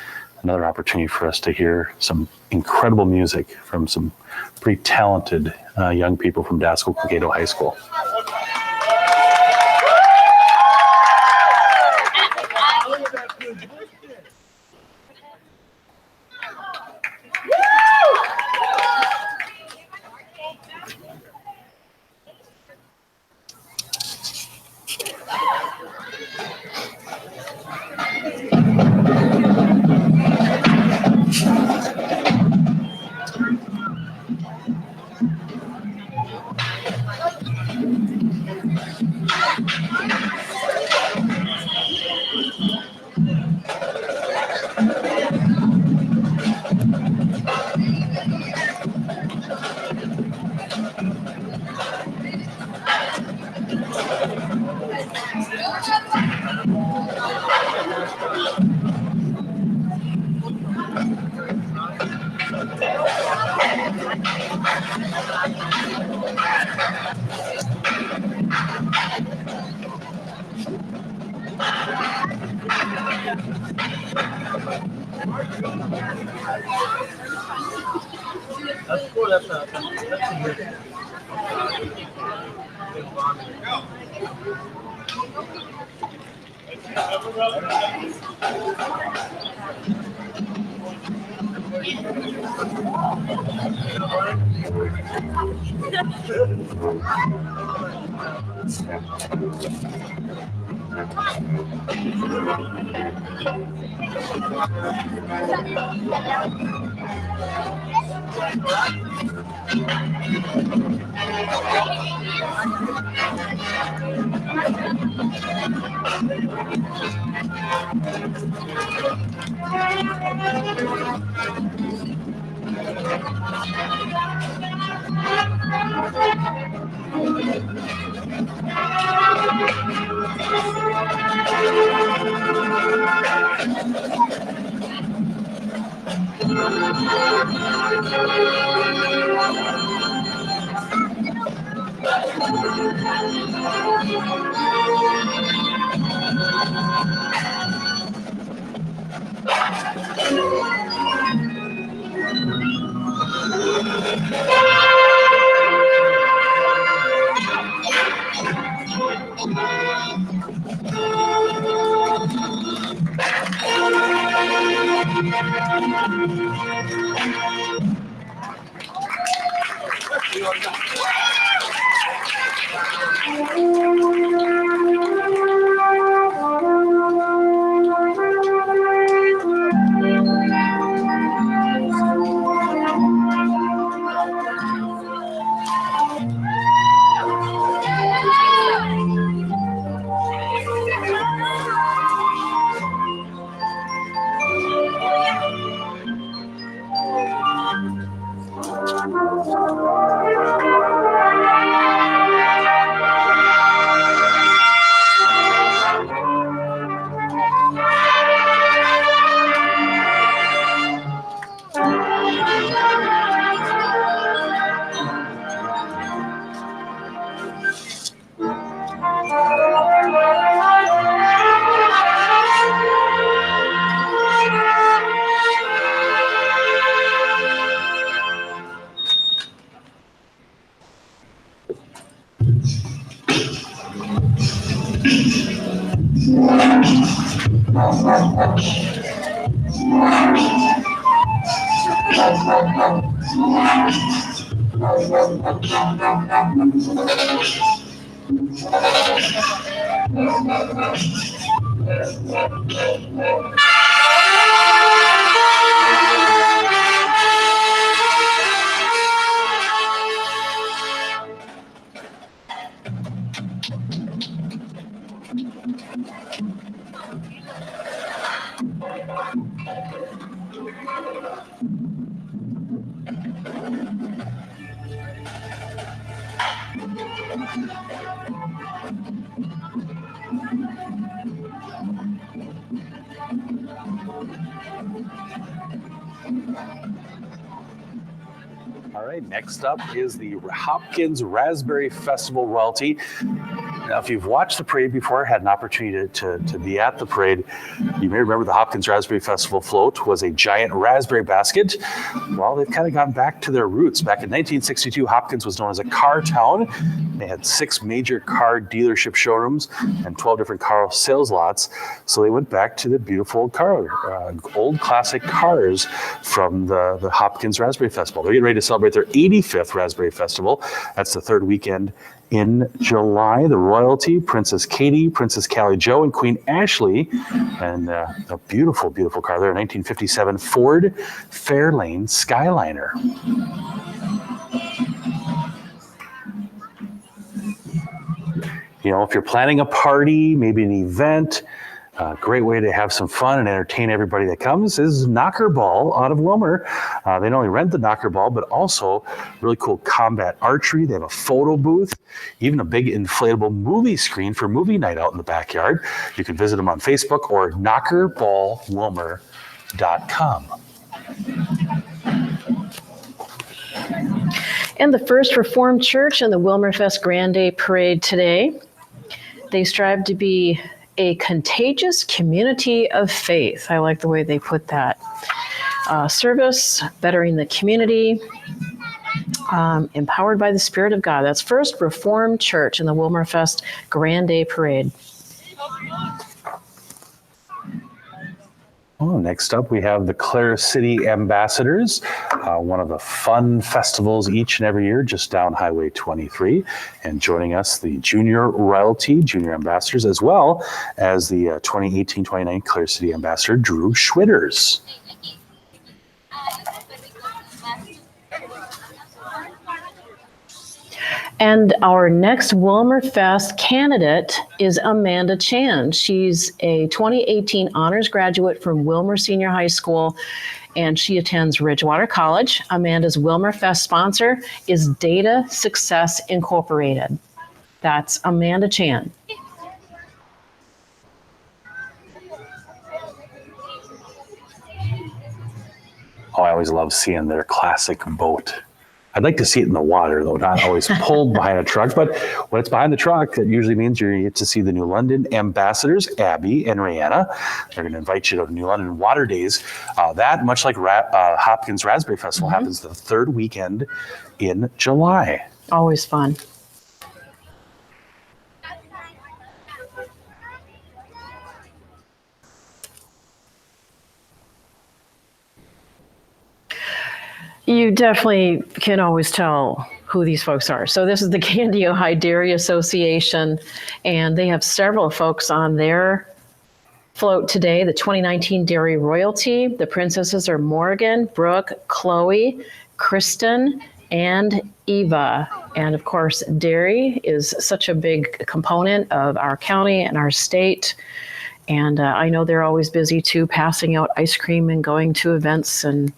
Another opportunity for us to hear some incredible music from some pretty talented young people from Dazzle Cato High School. All right, next up is the Hopkins Raspberry Festival royalty. Now, if you've watched the parade before, had an opportunity to be at the parade, you may remember the Hopkins Raspberry Festival float was a giant raspberry basket. Well, they've kind of gone back to their roots. Back in 1962, Hopkins was known as a car town. They had 6 major car dealership showrooms and 12 different car sales lots. So they went back to the beautiful old classic cars from the Hopkins Raspberry Festival. They're getting ready to celebrate their 85th Raspberry Festival. That's the third weekend in July. The royalty, Princess Katie, Princess Callie Jo, and Queen Ashley, and a beautiful, beautiful car there, a 1957 Ford Fairlane Skyliner. You know, if you're planning a party, maybe an event, a great way to have some fun and entertain everybody that comes is Knockerball out of Willmar. They not only rent the Knockerball, but also really cool combat archery. They have a photo booth, even a big inflatable movie screen for movie night out in the backyard. You can visit them on Facebook or knockerballwillmar.com. And the First Reformed Church and the Willmar Fest Grande Parade today. They strive to be a contagious community of faith. I like the way they put that. Service, bettering the community, empowered by the Spirit of God. That's First Reformed Church in the Willmar Fest Grande Parade. Oh, next up, we have the Clare City Ambassadors, one of the fun festivals each and every year just down Highway 23. And joining us, the Junior Realty, Junior Ambassadors, as well as the 2018-29 Clare City Ambassador, Drew Schwitters. And our next Willmar Fest candidate is Amanda Chan. She's a 2018 honors graduate from Willmar Senior High School, and she attends Ridgewater College. Amanda's Willmar Fest sponsor is Data Success Incorporated. That's Amanda Chan. Oh, I always love seeing their classic boat. I'd like to see it in the water, though, not always pulled behind a truck. But when it's behind the truck, that usually means you get to see the New London Ambassadors, Abby and Rihanna. They're going to invite you to New London Water Days. That, much like Hopkins Raspberry Festival, happens the third weekend in July. Always fun. You definitely can always tell who these folks are. So this is the Kandiyohi Dairy Association, and they have several folks on their float today. The 2019 Dairy Royalty. The princesses are Morgan, Brooke, Chloe, Kristen, and Eva. And of course, dairy is such a big component of our county and our state. And I know they're always busy too, passing out ice cream and going to events, and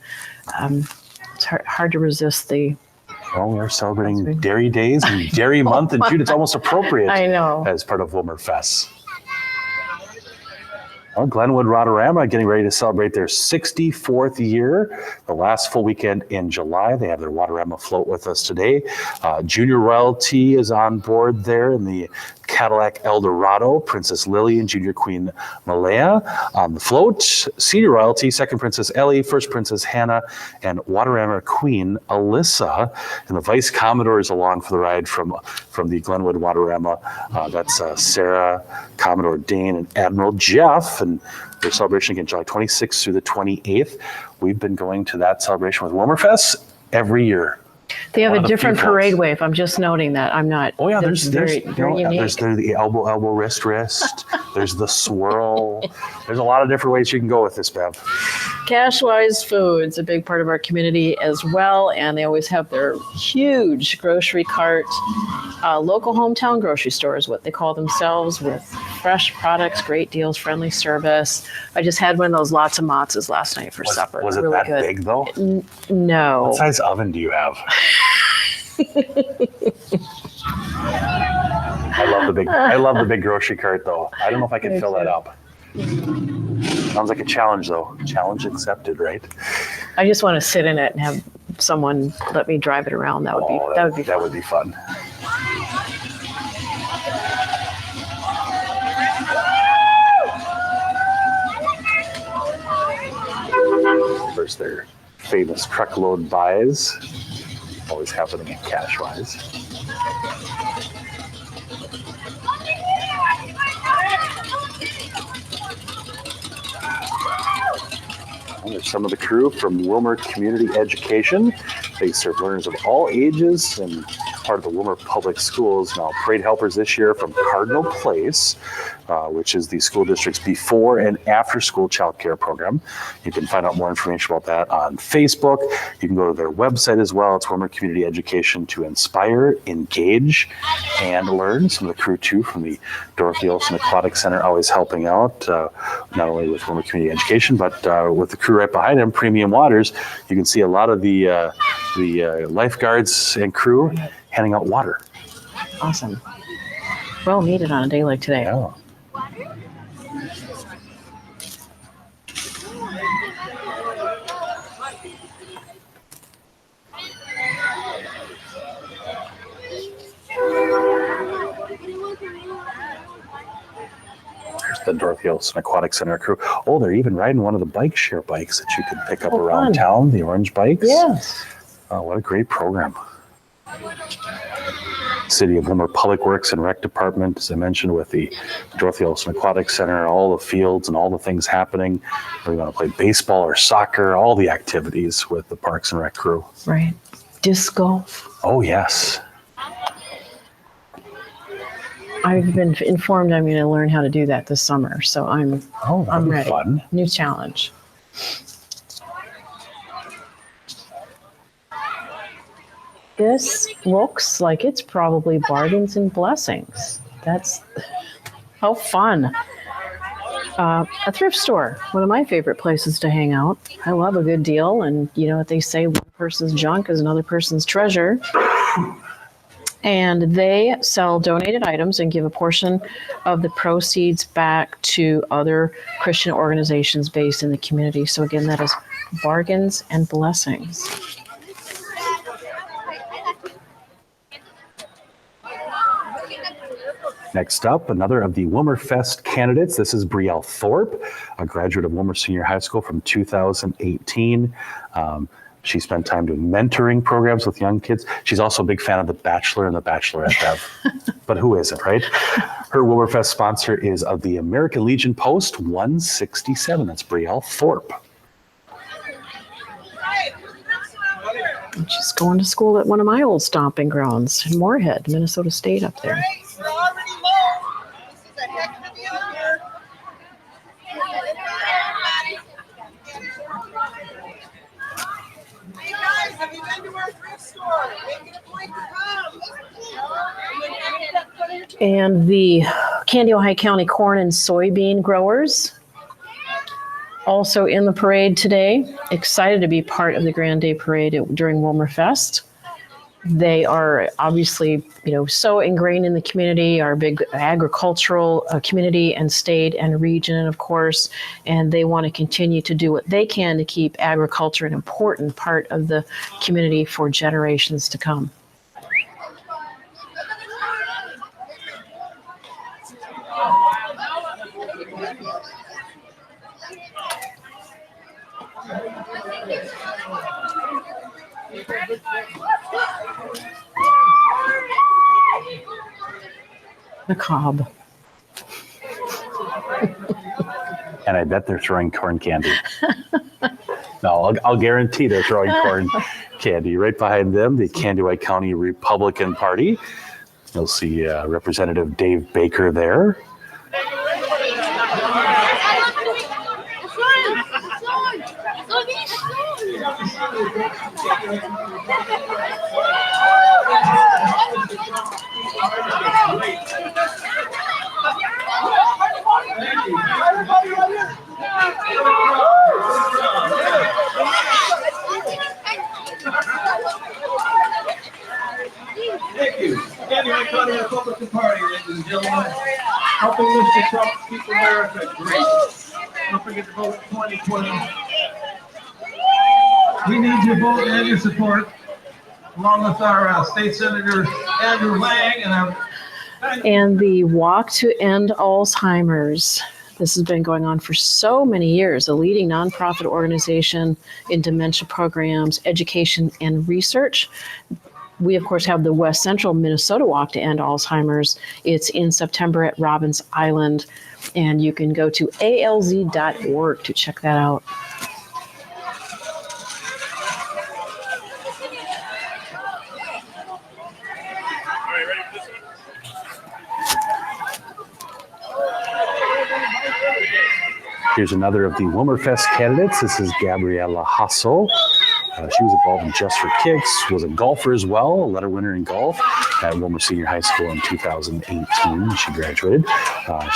it's hard to resist the... Well, we're celebrating Dairy Days and Dairy Month in June. It's almost appropriate I know. As part of Willmar Fest. Well, Glenwood Rama getting ready to celebrate their 64th year, the last full weekend in July. They have their Waterama float with us today. Junior Royalty is on board there in the Cadillac Eldorado, Princess Lily and Junior Queen Malaya on the float. Senior Royalty, Second Princess Ellie, First Princess Hannah, and Waterama Queen Alyssa. And the Vice Commodore is along for the ride from the Glenwood Waterama. That's Sarah, Commodore Dane, and Admiral Jeff. And their celebration again, July 26th through the 28th. We've been going to that celebration with Willmar Fest every year. They have a different parade wave. I'm just noting that. I'm not. Oh yeah, there's very unique. There's the elbow, wrist. There's the swirl. There's a lot of different ways you can go with this, Bev. Cashwise Foods, a big part of our community as well, and they always have their huge grocery cart. Local hometown grocery store is what they call themselves, with fresh products, great deals, friendly service. I just had one of those lots of matzahs last night for supper. Was it really that good. big though? No. What size oven do you have? I love the big grocery cart though. I don't know if I can fill that up. Sounds like a challenge though. Challenge accepted, right? I just want to sit in it and have someone let me drive it around. That would be fun. That would be fun. course, their famous truckload buys, always happening at Cashwise. And there's some of the crew from Willmar Community Education. They serve learners of all ages and part of the Willmar Public Schools. Now, parade helpers this year from Cardinal Place, which is the school district's before and after school child care program. You can find out more information about that on Facebook. You can go to their website as well. It's Willmar Community Education to inspire, engage, and learn. Some of the crew too from the Dorothy Olson Aquatic Center always helping out, not only with Willmar Community Education, but with the crew right behind them, Premium Waters. You can see a lot of the lifeguards and crew handing out water. Awesome. Well needed on a day like today. Yeah. There's the Dorothy Olson Aquatic Center crew. Oh, they're even riding one of the bike share bikes that you can pick up around fun. town, the orange bikes. Yes. Oh, what a great program. City of Willmar Public Works and Rec Department, as I mentioned, with the Dorothy Olson Aquatic Center, all the fields and all the things happening. Whether you want to play baseball or soccer, all the activities with the Parks and Rec crew. Right. Disc golf. Oh, yes. I've been informed I'm going to learn how to do that this summer, so I'm ready. Fun. New challenge. This looks like it's probably bargains and blessings. That's how fun. A thrift store, one of my favorite places to hang out. I love a good deal, and you know what they say, one person's junk is another person's treasure. And they sell donated items and give a portion of the proceeds back to other Christian organizations based in the community. So again, that is bargains and blessings. Next up, another of the Willmar Fest candidates. This is Brielle Thorpe, a graduate of Willmar Senior High School from 2018. She spent time doing mentoring programs with young kids. She's also a big fan of The Bachelor and The Bachelorette, Bev. But who isn't, right? Her Willmar Fest sponsor is of the American Legion Post 167. That's Brielle Thorpe. And she's going to school at one of my old stomping grounds in Moorhead, Minnesota State up there. And the Kandiyohi County corn and soybean growers also in the parade today. Excited to be part of the Grande parade during Willmar Fest. They are obviously, so ingrained in the community, our big agricultural community and state and region, of course, and they want to continue to do what they can to keep agriculture an important part of the community for generations to come. The cob. And I bet they're throwing corn candy. No, I'll guarantee they're throwing corn candy. Right behind them, the Kandiyohi County Republican Party. You'll see Representative Dave Baker there. Thank you. Kandiyohi County Republican Party, ladies and gentlemen. Helping Mr. Trump keep America great. Don't forget to vote 2020. We need your vote and your support, along with our State Senator Andrew Lang and our... And the Walk to End Alzheimer's. This has been going on for so many years, a leading nonprofit organization in dementia programs, education, and research. We, of course, have the West Central Minnesota Walk to End Alzheimer's. It's in September at Robbins Island, and you can go to alz.org to check that out. Here's another of the Willmar Fest candidates. This is Gabriella Hasso. She was involved in Just for Kicks, was a golfer as well, a letter winner in golf at Willmar Senior High School in 2018. She graduated.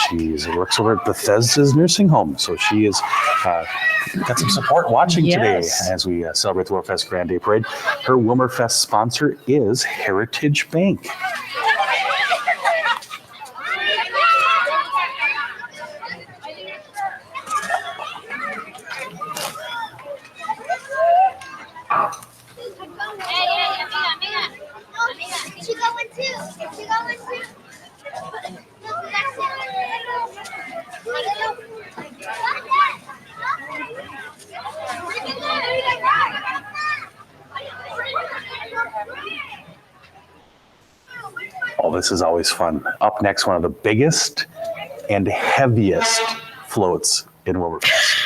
She works over at Bethesda's nursing home, so she has got some support watching today as we celebrate the Willmar Fest Grand Day Parade. Her Willmar Fest sponsor is Heritage Bank. Oh, this is always fun. Up next, one of the biggest and heaviest floats in Willmar Fest.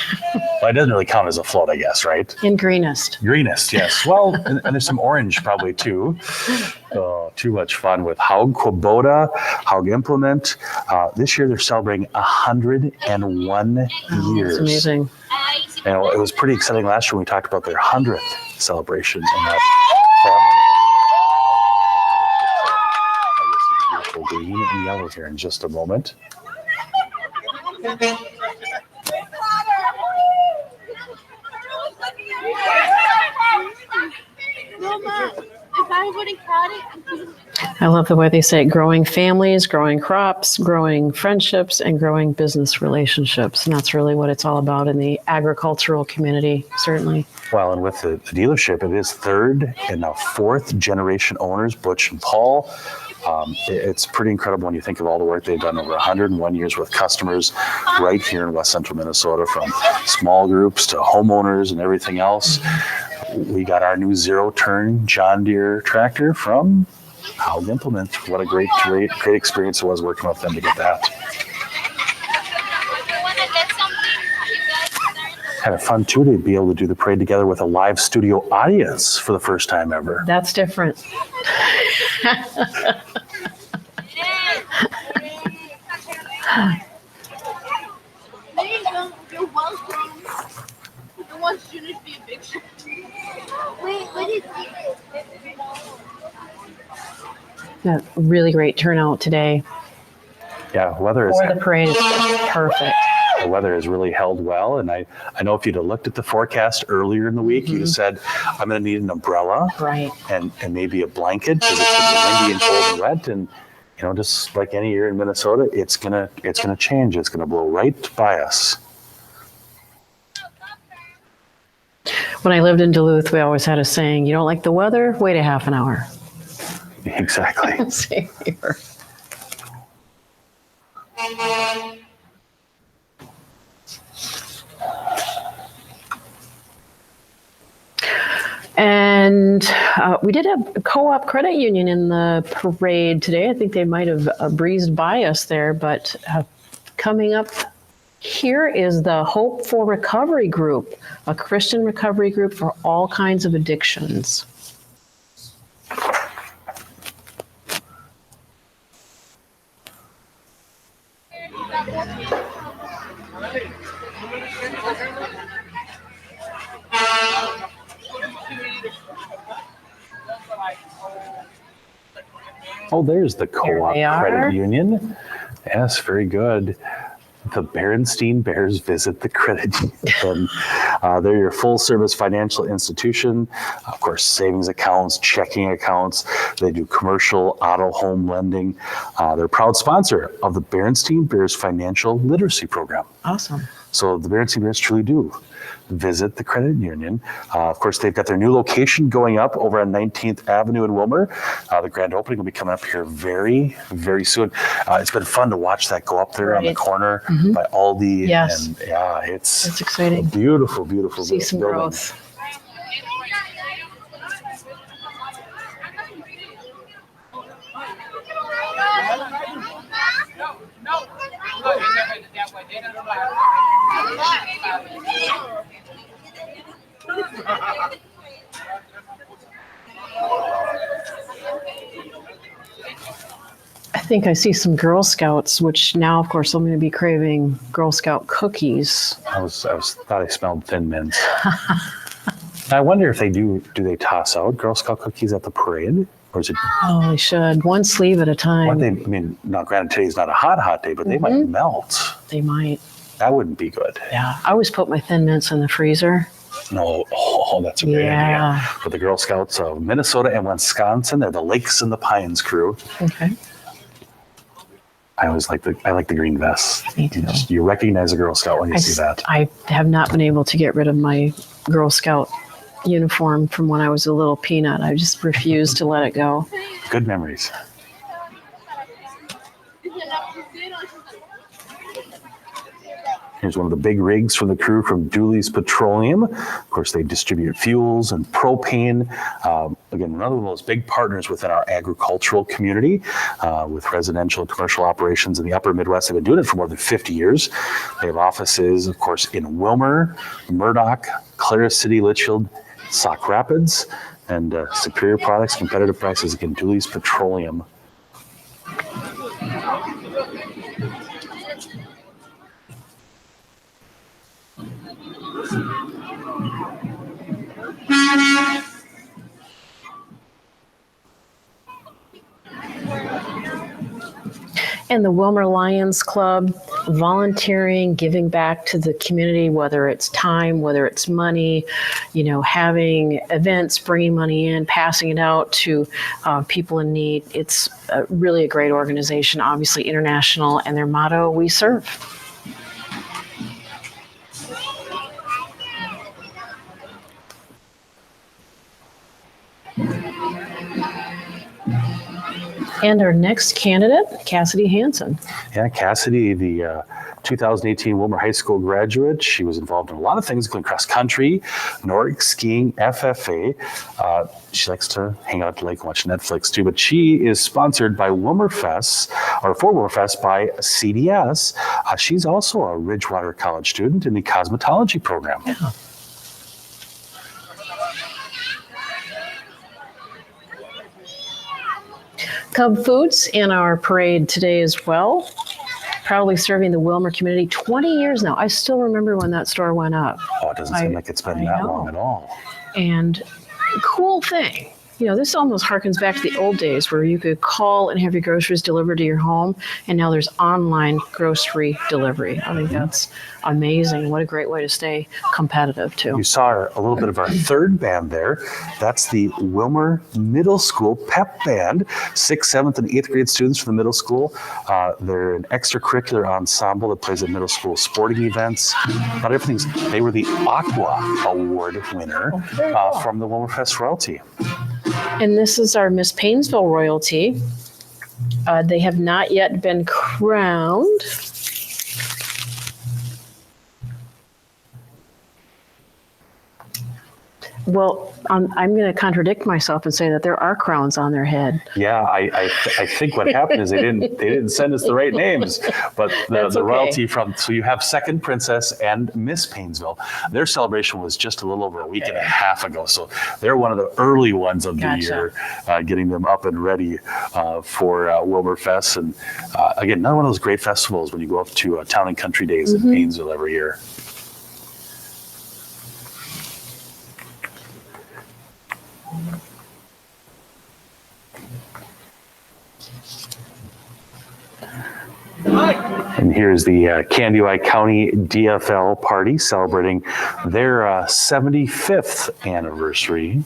Well, it doesn't really count as a float, I guess, right? In greenest. Greenest, yes. Well, and there's some orange probably too. Too much fun with Haug Kubota, Haug Implement. This year they're celebrating 101 years. It's amazing. And it was pretty exciting last year when we talked about their 100th celebration. And that beautiful green and yellow here in just a moment. I love the way they say it, growing families, growing crops, growing friendships, and growing business relationships. And that's really what it's all about in the agricultural community, certainly. Well, and with the dealership, it is third and now fourth generation owners, Butch and Paul. It's pretty incredible when you think of all the work they've done over 101 years with customers right here in West Central Minnesota, from small groups to homeowners and everything else. We got our new zero-turn John Deere tractor from Haug Implement. What a great experience it was working with them to get that. Kind of fun too to be able to do the parade together with a live studio audience for the first time ever. That's different. You're welcome. I want Junior to be a big shot. Wait, what is it? Yeah, really great turnout today. Yeah, weather is For the parade is perfect. the weather has really held well. And I know if you'd have looked at the forecast earlier in the week, you'd have said, I'm going to need an umbrella and maybe a blanket because it's going to be windy and cold and wet. And, you know, just like any year in Minnesota, it's going to change. It's going to blow right by us. When I lived in Duluth, we always had a saying, you don't like the weather? Wait a half an hour. Exactly. Same here. And we did have a co-op credit union in the parade today. I think they might have breezed by us there, but coming up here is the Hope for Recovery Group, a Christian recovery group for all kinds of addictions. Oh, there's the co-op credit union. Yes, very good. The Berenstein Bears visit the credit union. They're your full-service financial institution. Of course, savings accounts, checking accounts. They do commercial, auto, home lending. They're a proud sponsor of the Berenstein Bears Financial Literacy Program. Awesome. So the Barron Seniors truly do visit the credit union. Of course, they've got their new location going up over on 19th Avenue in Willmar. The grand opening will be coming up here very, very soon. It's been fun to watch that go up there on the corner by Aldi. Yes. And yeah, it's exciting. Beautiful, beautiful. See some building. growth. I think I see some Girl Scouts, which now, of course, I'm going to be craving Girl Scout cookies. I thought I smelled Thin Mints. I wonder if they do they toss out Girl Scout cookies at the parade? Or is it? Oh, they should. One sleeve at a time. Now, granted, today's not a hot day, but they might melt. They might. That wouldn't be good. Yeah. I always put my Thin Mints in the freezer. No, that's a great idea. For the Girl Scouts of Minnesota and Wisconsin, they're the Lakes and the Pines crew. Okay. I like the green vests. Me too. You recognize a Girl Scout when you see that. I have not been able to get rid of my Girl Scout uniform from when I was a little peanut. I just refused to let it go. Good memories. Here's one of the big rigs from the crew from Dooley's Petroleum. Of course, they distribute fuels and propane. Again, one of those big partners within our agricultural community with residential and commercial operations in the upper Midwest. They've been doing it for more than 50 years. They have offices, of course, in Willmar, Murdoch, Clare City, Litchfield, Sauk Rapids, and superior products, competitive prices. Again, Dooley's Petroleum. And the Willmar Lions Club, volunteering, giving back to the community, whether it's time, whether it's money, having events, bringing money in, passing it out to people in need. It's really a great organization, obviously international, and their motto, we serve. And our next candidate, Cassidy Hansen. Yeah, Cassidy, the 2018 Willmar High School graduate. She was involved in a lot of things, including cross country, Nordic skiing, FFA. She likes to hang out at the lake and watch Netflix too, but she is sponsored by Willmar Fest, or for Willmar Fest by CDS. She's also a Ridgewater College student in the cosmetology program. Yeah. Cub Foods in our parade today as well. Proudly serving the Willmar community 20 years now. I still remember when that store went up. Oh, it doesn't seem like it's been that long at all. And cool thing. This almost harkens back to the old days where you could call and have your groceries delivered to your home, and now there's online grocery delivery. I think that's amazing. What a great way to stay competitive, too. You saw a little bit of our third band there. That's the Willmar Middle School Pep Band. 6th, 7th, and 8th grade students from the middle school. They're an extracurricular ensemble that plays at middle school sporting events. Not everything's. They were the Aqua Award winner from the Willmar Fest royalty. And this is our Miss Paynesville royalty. They have not yet been crowned. Well, I'm going to contradict myself and say that there are crowns on their head. Yeah, I think what happened is they didn't send us the right names, but the royalty so you have Second Princess and Miss Paynesville. Their celebration was just a little over a week and a half ago, so they're one of the early ones of the year, getting them up and ready for Willmar Fest. And again, another one of those great festivals when you go up to Town and Country Days in Paynesville every year. And here's the Kandiyohi County DFL party celebrating their 75th anniversary.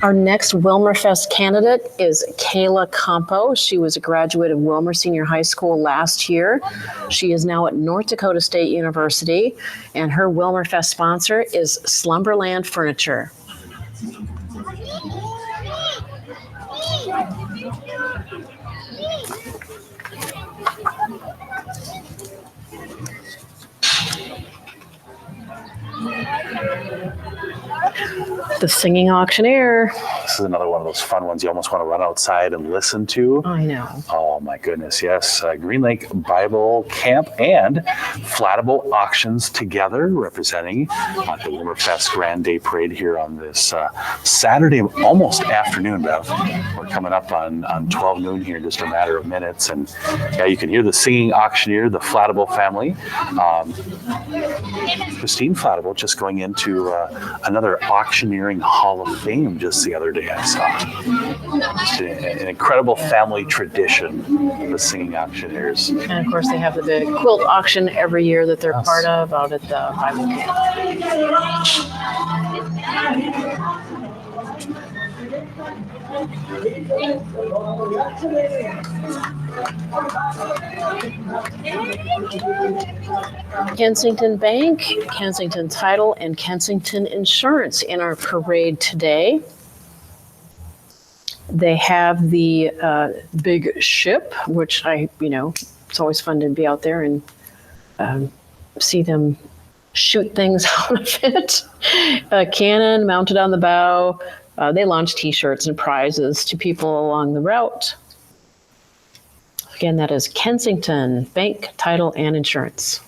Our next Willmar Fest candidate is Kayla Campo. She was a graduate of Willmar Senior High School last year. She is now at North Dakota State University, and her Willmar Fest sponsor is Slumberland Furniture. The Singing Auctioneer. This is another one of those fun ones you almost want to run outside and listen to. I know. Oh my goodness, yes. Green Lake Bible Camp and Flattable Auctions together, representing the Willmar Fest Grand Day Parade here on this Saturday, almost afternoon, Bev. We're coming up on 12 noon here in just a matter of minutes. And yeah, you can hear the Singing Auctioneer, the Flattable family. Christine Flattable just going into another auctioneering Hall of Fame just the other day I saw. Just an incredible family tradition, the Singing Auctioneers. And of course, they have the big quilt auction every year that they're part of out at the Bible camp. Kensington Bank, Kensington Title, and Kensington Insurance in our parade today. They have the big ship, which it's always fun to be out there and see them shoot things out of it. A cannon mounted on the bow. They launch T-shirts and prizes to people along the route. Again, that is Kensington Bank, Title, and Insurance.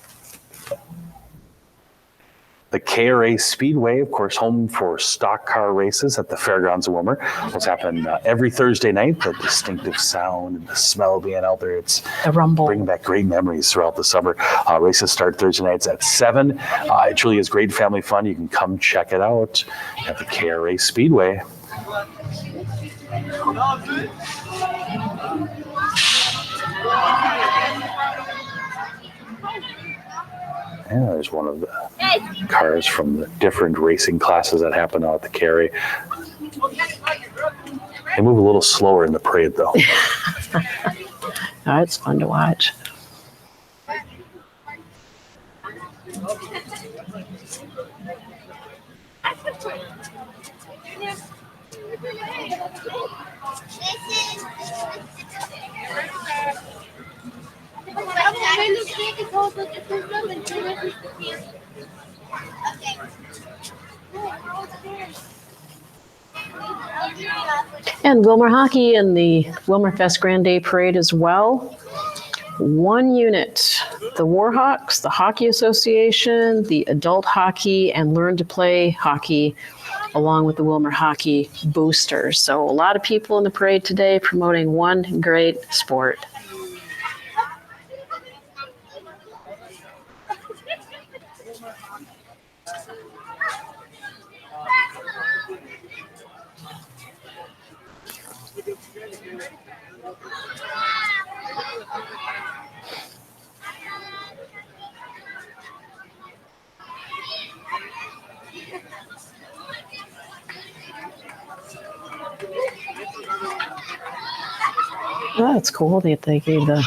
The KRA Speedway, of course, home for stock car races at the Fairgrounds of Willmar. Those happen every Thursday night. The distinctive sound and the smell of being out there, it's The rumble. bringing back great memories throughout the summer. Races start Thursday nights at 7. It truly is great family fun. You can come check it out at the KRA Speedway. Yeah, there's one of the cars from the different racing classes that happen out at the Carry. They move a little slower in the parade, though. Oh, it's fun to watch. And Willmar Hockey and the Willmar Fest Grand Day Parade as well. One unit, the Warhawks, the Hockey Association, the Adult Hockey, and Learn to Play Hockey, along with the Willmar Hockey Boosters. So a lot of people in the parade today promoting one great sport. Well, that's cool that they gave the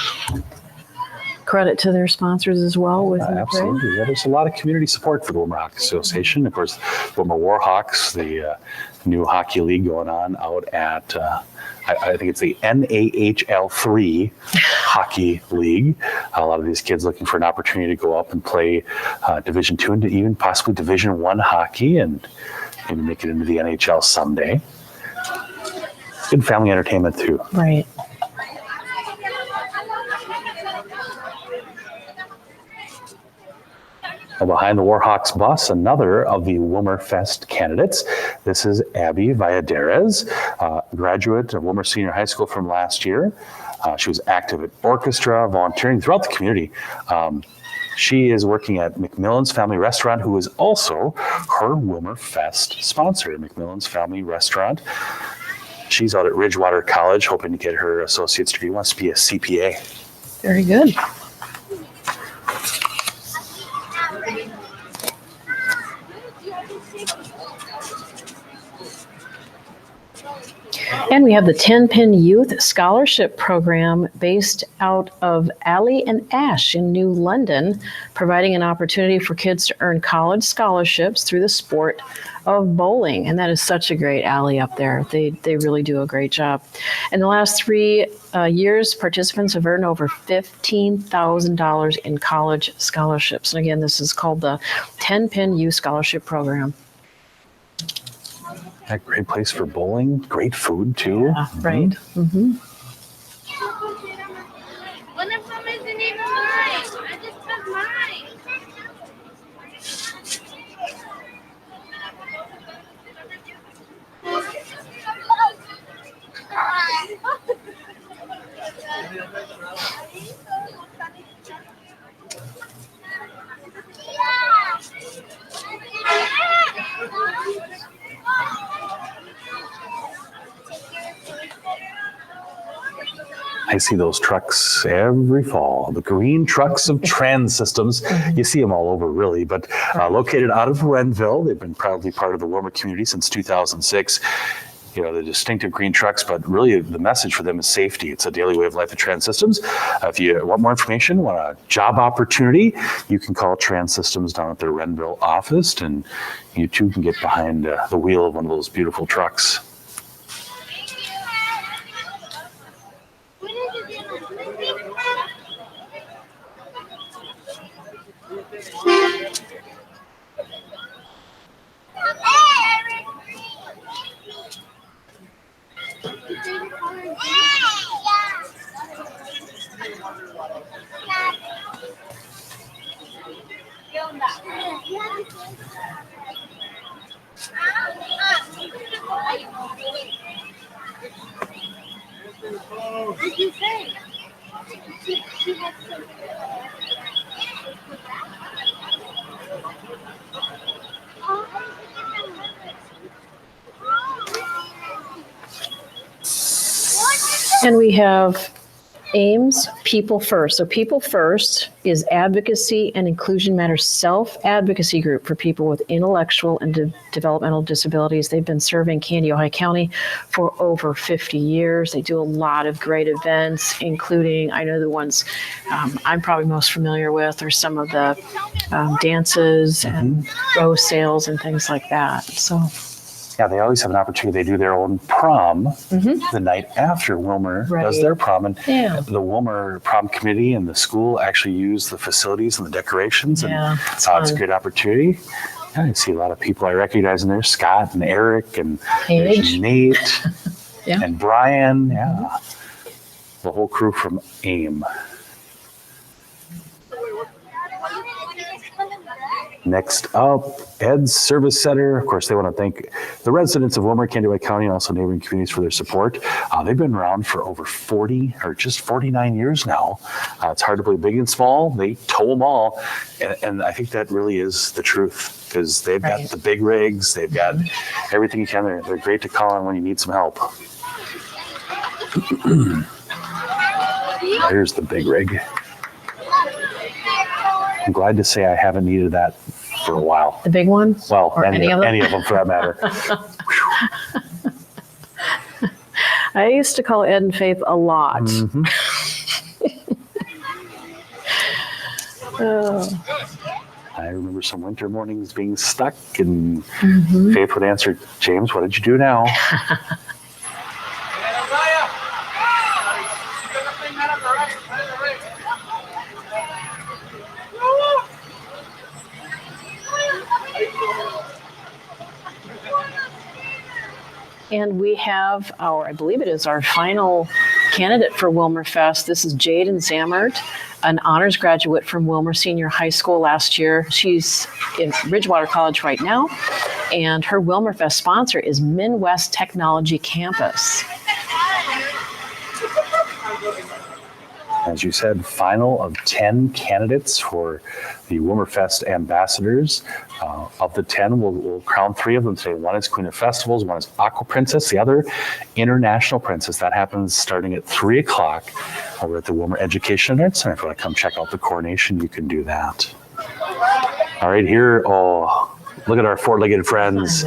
credit to their sponsors as well. With Absolutely. Yeah, there's a lot of community support for the Willmar Hockey Association. Of course, Willmar Warhawks, the new hockey league going on out at, I think it's the NAHL 3 Hockey League. A lot of these kids looking for an opportunity to go up and play Division II and even possibly Division I hockey and maybe make it into the NHL someday. Good family entertainment too. Right. Well, behind the Warhawks bus, another of the Willmar Fest candidates. This is Abby Valladares, graduate of Willmar Senior High School from last year. She was active at orchestra, volunteering throughout the community. She is working at McMillan's Family Restaurant, who is also her Willmar Fest sponsor, McMillan's Family Restaurant. She's out at Ridgewater College, hoping to get her associate's degree, wants to be a CPA. Very good. And we have the 10-Pin Youth Scholarship Program based out of Alley and Ash in New London, providing an opportunity for kids to earn college scholarships through the sport of bowling. And that is such a great alley up there. They really do a great job. In the last 3 years, participants have earned over $15,000 in college scholarships. And again, this is called the 10-Pin Youth Scholarship Program. A great place for bowling, great food too. Yeah, right. Mm-hmm. One of them isn't even mine. I just took mine. I see those trucks every fall, the green trucks of Trans Systems. You see them all over, really, but located out of Renville. They've been proudly part of the Willmar community since 2006. You know, the distinctive green trucks, but really the message for them is safety. It's a daily way of life at Trans Systems. If you want more information, want a job opportunity, you can call Trans Systems down at their Renville office, and you too can get behind the wheel of one of those beautiful trucks. What did you say? She had some. And we have AIMS People First. So People First is advocacy and inclusion matters self-advocacy group for people with intellectual and developmental disabilities. They've been serving Kandiyohi County for over 50 years. They do a lot of great events, including, I know the ones I'm probably most familiar with are some of the dances and rose sales and things like that. So. Yeah, they always have an opportunity. They do their own prom the night after Willmar does their prom. And the Willmar prom committee and the school actually use the facilities and the decorations. And it's a great opportunity. Yeah, I see a lot of people I recognize in there, Scott and Eric and there's Nate and Brian. Yeah, the whole crew from AIM. Next up, Ed's Service Center. Of course, they want to thank the residents of Willmar, Kandiyohi County, and also neighboring communities for their support. They've been around for over 40 or just 49 years now. It's hard to believe, big and small, they tow them all. And I think that really is the truth because they've got the big rigs, they've got everything you can. They're great to call on when you need some help. There's the big rig. I'm glad to say I haven't needed that for a while. The big one? Well, or any of them for that matter. I used to call Ed and Faith a lot. I remember some winter mornings being stuck and Faith would answer, James, what did you do now? And we have I believe it is our final candidate for Willmar Fest. This is Jaden Zammert. an honors graduate from Willmar Senior High School last year. She's in Bridgewater College right now, and her Willmar Fest sponsor is Midwest Technology Campus. As you said, final of 10 candidates for the Willmar Fest Ambassadors. Of the 10, we'll crown 3 of them today. One is Queen of Festivals, one is Aqua Princess, the other International Princess. That happens starting at 3 o'clock over at the Willmar Education and Arts Center. If you want to come check out the coronation, you can do that. All right, here, look at our 4-legged friends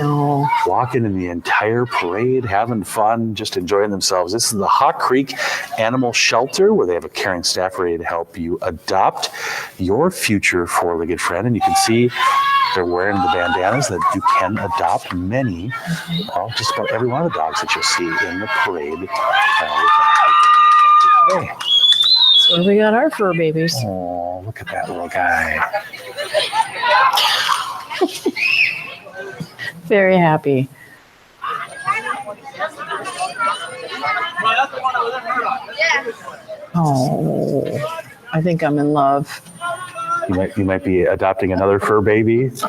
walking in the entire parade, having fun, just enjoying themselves. This is the Hawk Creek Animal Shelter, where they have a caring staff ready to help you adopt your future 4-legged friend. And you can see they're wearing the bandanas that you can adopt many, just about every one of the dogs that you'll see in the parade. Today. So we got our fur babies. Oh, look at that little guy. Very happy. Oh, I think I'm in love. You might be adopting another fur baby. There's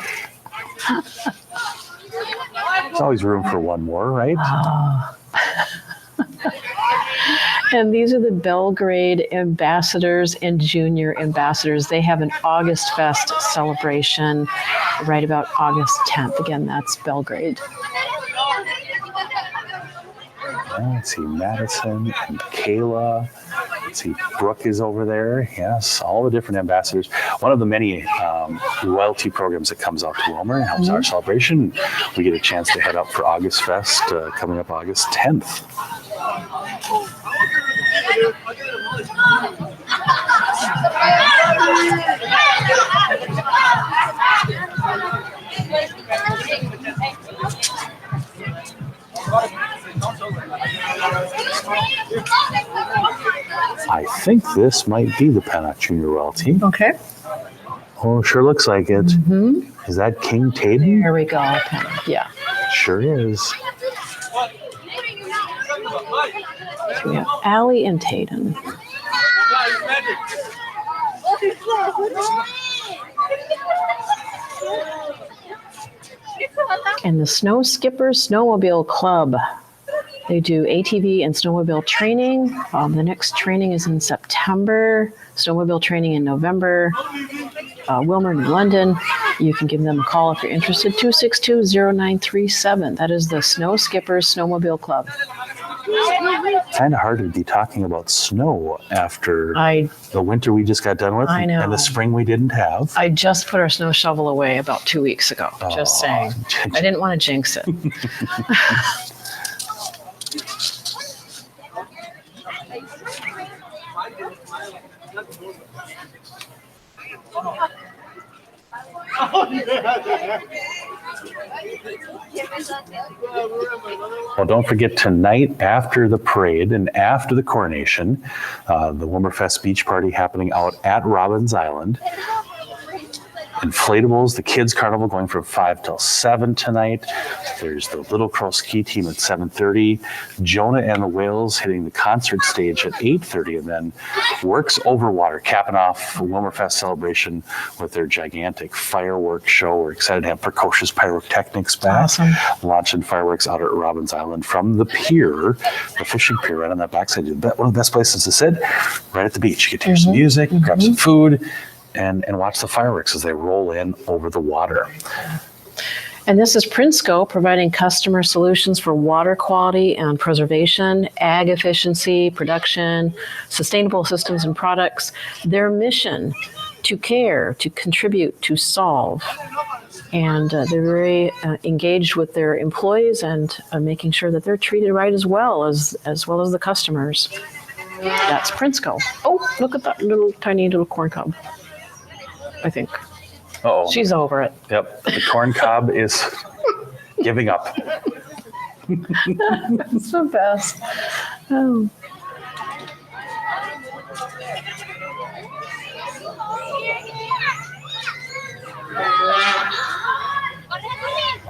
always room for one more, right? And these are the Belgrade ambassadors and junior ambassadors. They have an August Fest celebration right about August 10th. Again, that's Belgrade. Let's see, Madison and Kayla. Let's see, Brooke is over there. Yes, all the different ambassadors. One of the many loyalty programs that comes out to Willmar and helps our celebration. We get a chance to head up for August Fest coming up August 10th. I think this might be the Pennock Junior Royalty. Okay. Oh, sure looks like it. Mm-hmm. Is that King Taden? Here we go. Yeah. Sure is. So we have Allie and Taden. And the Snow Skippers Snowmobile Club. They do ATV and snowmobile training. The next training is in September. Snowmobile training in November. Willmar, New London. You can give them a call if you're interested. 262-0937. That is the Snow Skippers Snowmobile Club. Kind of hard to be talking about snow after the winter we just got done with. I know. And the spring we didn't have. I just put our snow shovel away about 2 weeks ago. Just saying. I didn't want to jinx it. Well, don't forget tonight after the parade and after the coronation, the Willmar Fest beach party happening out at Robbins Island. Inflatables, the kids carnival going from 5 till 7 tonight. There's the Little Crow ski team at 7:30. Jonah and the Whales hitting the concert stage at 8:30, and then Works Over Water capping off the Willmar Fest celebration with their gigantic fireworks show. We're excited to have Precocious Pyrotechnics back. Awesome. Launching fireworks out at Robbins Island from the pier, the fishing pier right on that backside. One of the best places to sit, right at the beach. You get to hear some music, grab some food, and watch the fireworks as they roll in over the water. And this is Prinsco, providing customer solutions for water quality and preservation, ag efficiency, production, sustainable systems and products. Their mission: to care, to contribute, to solve. And they're very engaged with their employees and making sure that they're treated right as well as the customers. That's Prinsco. Oh, look at that tiny little corn cob. I think. Uh-oh. She's over it. Yep. The corn cob is giving up. That's the best. Oh.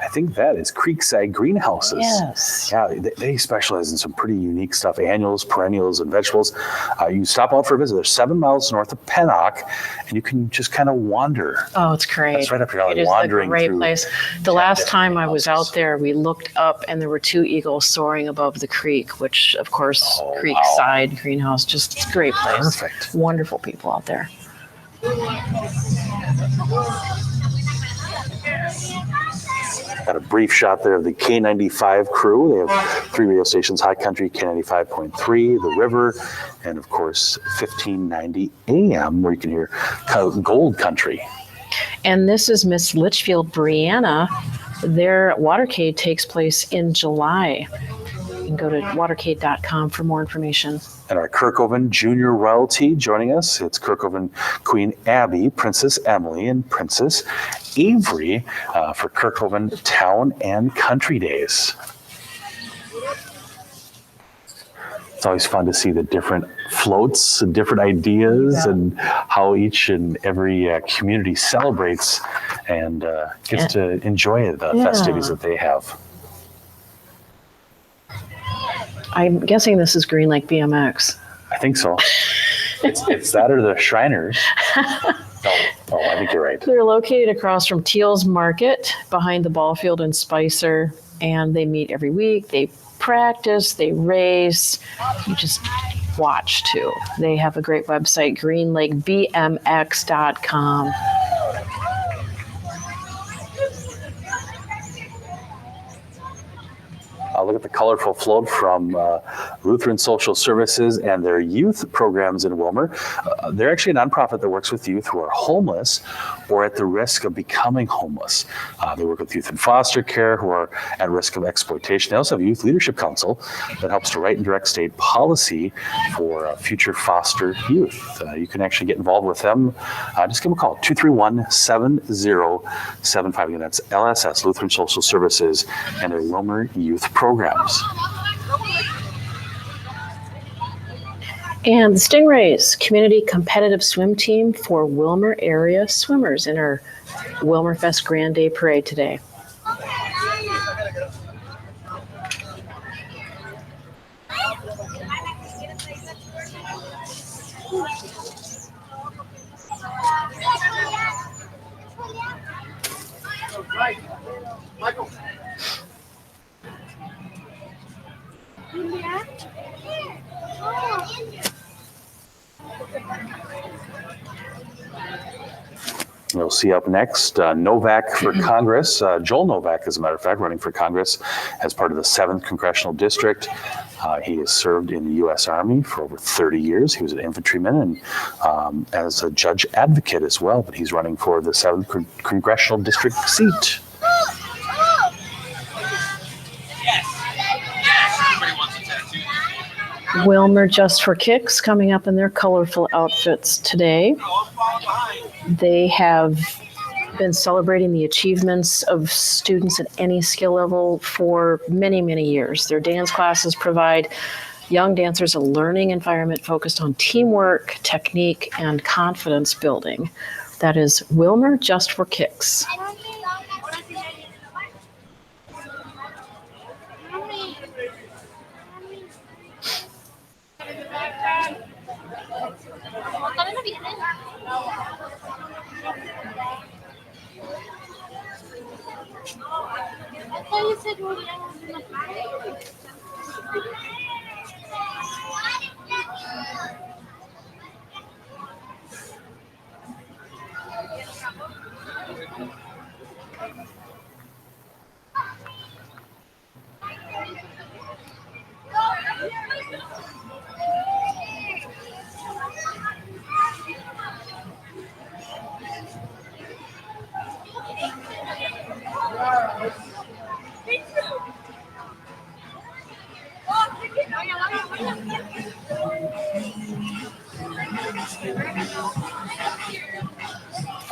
I think that is Creekside Greenhouses. Yes. Yeah, they specialize in some pretty unique stuff, annuals, perennials, and vegetables. You stop out for a visit. They're 7 miles north of Pennock, and you can just kind of wander. Oh, it's great. That's right up your alley, It is wandering a great through place. The last different time I was houses. out there, we looked up and there were 2 eagles soaring above the creek, which of course, Oh, wow. Creekside Greenhouse, just a great place. Perfect. Wonderful people out there. Got a brief shot there of the K95 crew. They have 3 radio stations, High Country, K95.3, The River, and of course 1590 AM, where you can hear Gold Country. And this is Miss Litchfield Brianna. Their Watercade takes place in July. You can go to watercade.com for more information. And our Kirkovan Junior Royalty joining us. It's Kirkovan Queen Abby, Princess Emily, and Princess Avery for Kirkovan Town and Country Days. It's always fun to see the different floats and different ideas and how each and every community celebrates and gets to enjoy the festivities that they have. I'm guessing this is Green Lake BMX. I think so. It's that or the Shriners. Oh, I think you're right. They're located across from Teal's Market behind the ball field in Spicer, and they meet every week. They practice, they race. You just watch too. They have a great website, greenlakebmx.com. Look at the colorful float from Lutheran Social Services and their youth programs in Willmar. They're actually a nonprofit that works with youth who are homeless or at the risk of becoming homeless. They work with youth in foster care who are at risk of exploitation. They also have a Youth Leadership Council that helps to write and direct state policy for future foster youth. You can actually get involved with them. Just give them a call, 231-7075. Again, that's LSS, Lutheran Social Services, and their Willmar youth programs. And the Stingrays, community competitive swim team for Willmar area swimmers in our Willmar Fest Grande Parade today. Michael. You'll see up next, Novak for Congress. Joel Novak, as a matter of fact, running for Congress as part of the 7th Congressional District. He has served in the U.S. Army for over 30 years. He was an infantryman and as a judge advocate as well, but he's running for the 7th Congressional District seat. Willmar Just for Kicks coming up in their colorful outfits today. They have been celebrating the achievements of students at any skill level for many, many years. Their dance classes provide young dancers a learning environment focused on teamwork, technique, and confidence building. That is Willmar Just for Kicks.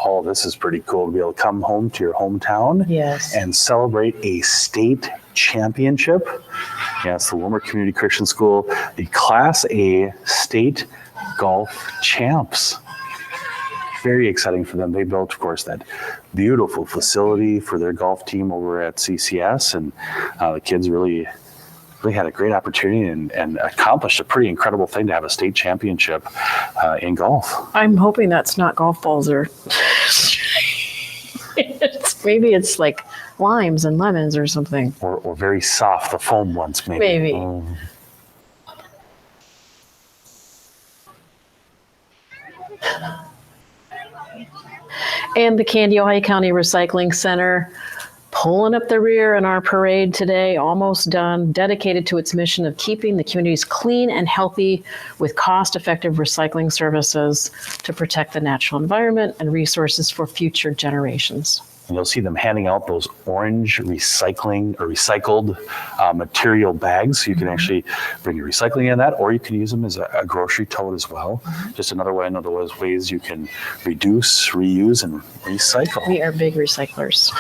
Oh, this is pretty cool to be able to come home to your hometown and celebrate a state championship. Yes, the Willmar Community Christian School, the Class A state golf champs. very exciting for them. They built, of course, that beautiful facility for their golf team over at CCS, and the kids really had a great opportunity and accomplished a pretty incredible thing to have a state championship in golf. I'm hoping that's not golf balls or maybe it's like limes and lemons or something. Or very soft, the foam ones maybe. Maybe. Oh. And the Kandiyohi County Recycling Center pulling up the rear in our parade today, almost done, dedicated to its mission of keeping the communities clean and healthy with cost-effective recycling services to protect the natural environment and resources for future generations. And you'll see them handing out those orange recycled material bags. So you can actually bring your recycling in that, or you can use them as a grocery tote as well. Just another those ways you can reduce, reuse, and recycle. We are big recyclers.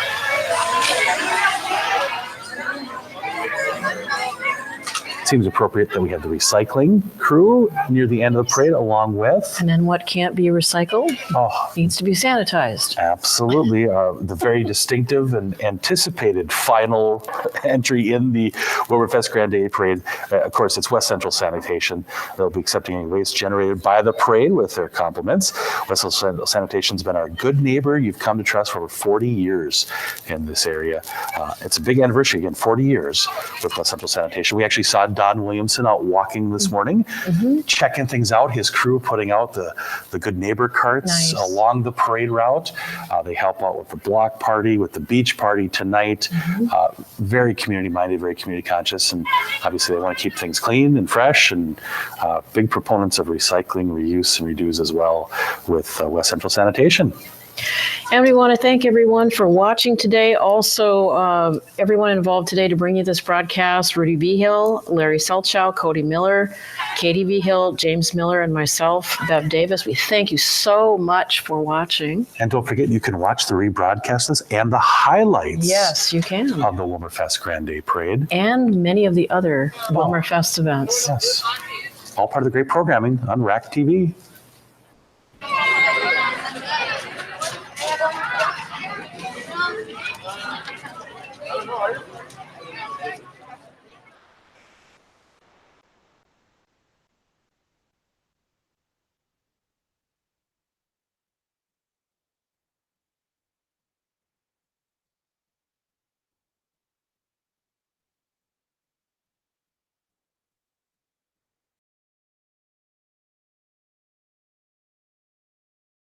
It seems appropriate that we have the recycling crew near the end of the parade along with. And then what can't be recycled needs to be sanitized. Absolutely. The very distinctive and anticipated final entry in the Willmar Fest Grande Parade. Of course, it's West Central Sanitation. They'll be accepting any waste generated by the parade with their compliments. West Central Sanitation's been our good neighbor. You've come to trust for over 40 years in this area. It's a big anniversary, again, 40 years with West Central Sanitation. We actually saw Don Williamson out walking this morning, checking things out. His crew putting out the good neighbor carts along the parade route. They help out with the block party, with the beach party tonight. Very community minded, very community conscious, and obviously they want to keep things clean and fresh, and big proponents of recycling, reuse, and reduce as well with West Central Sanitation. And we want to thank everyone for watching today. Also, everyone involved today to bring you this broadcast: Rudy Vigil, Larry Selchow, Cody Miller, Katie Vigil, James Miller, and myself, Bev Davis. We thank you so much for watching. And don't forget, you can watch the rebroadcasts and the highlights. Yes, you can. Of the Willmar Fest Grande Parade. And many of the other Willmar Fest events. Yes. All part of the great programming on RAC TV.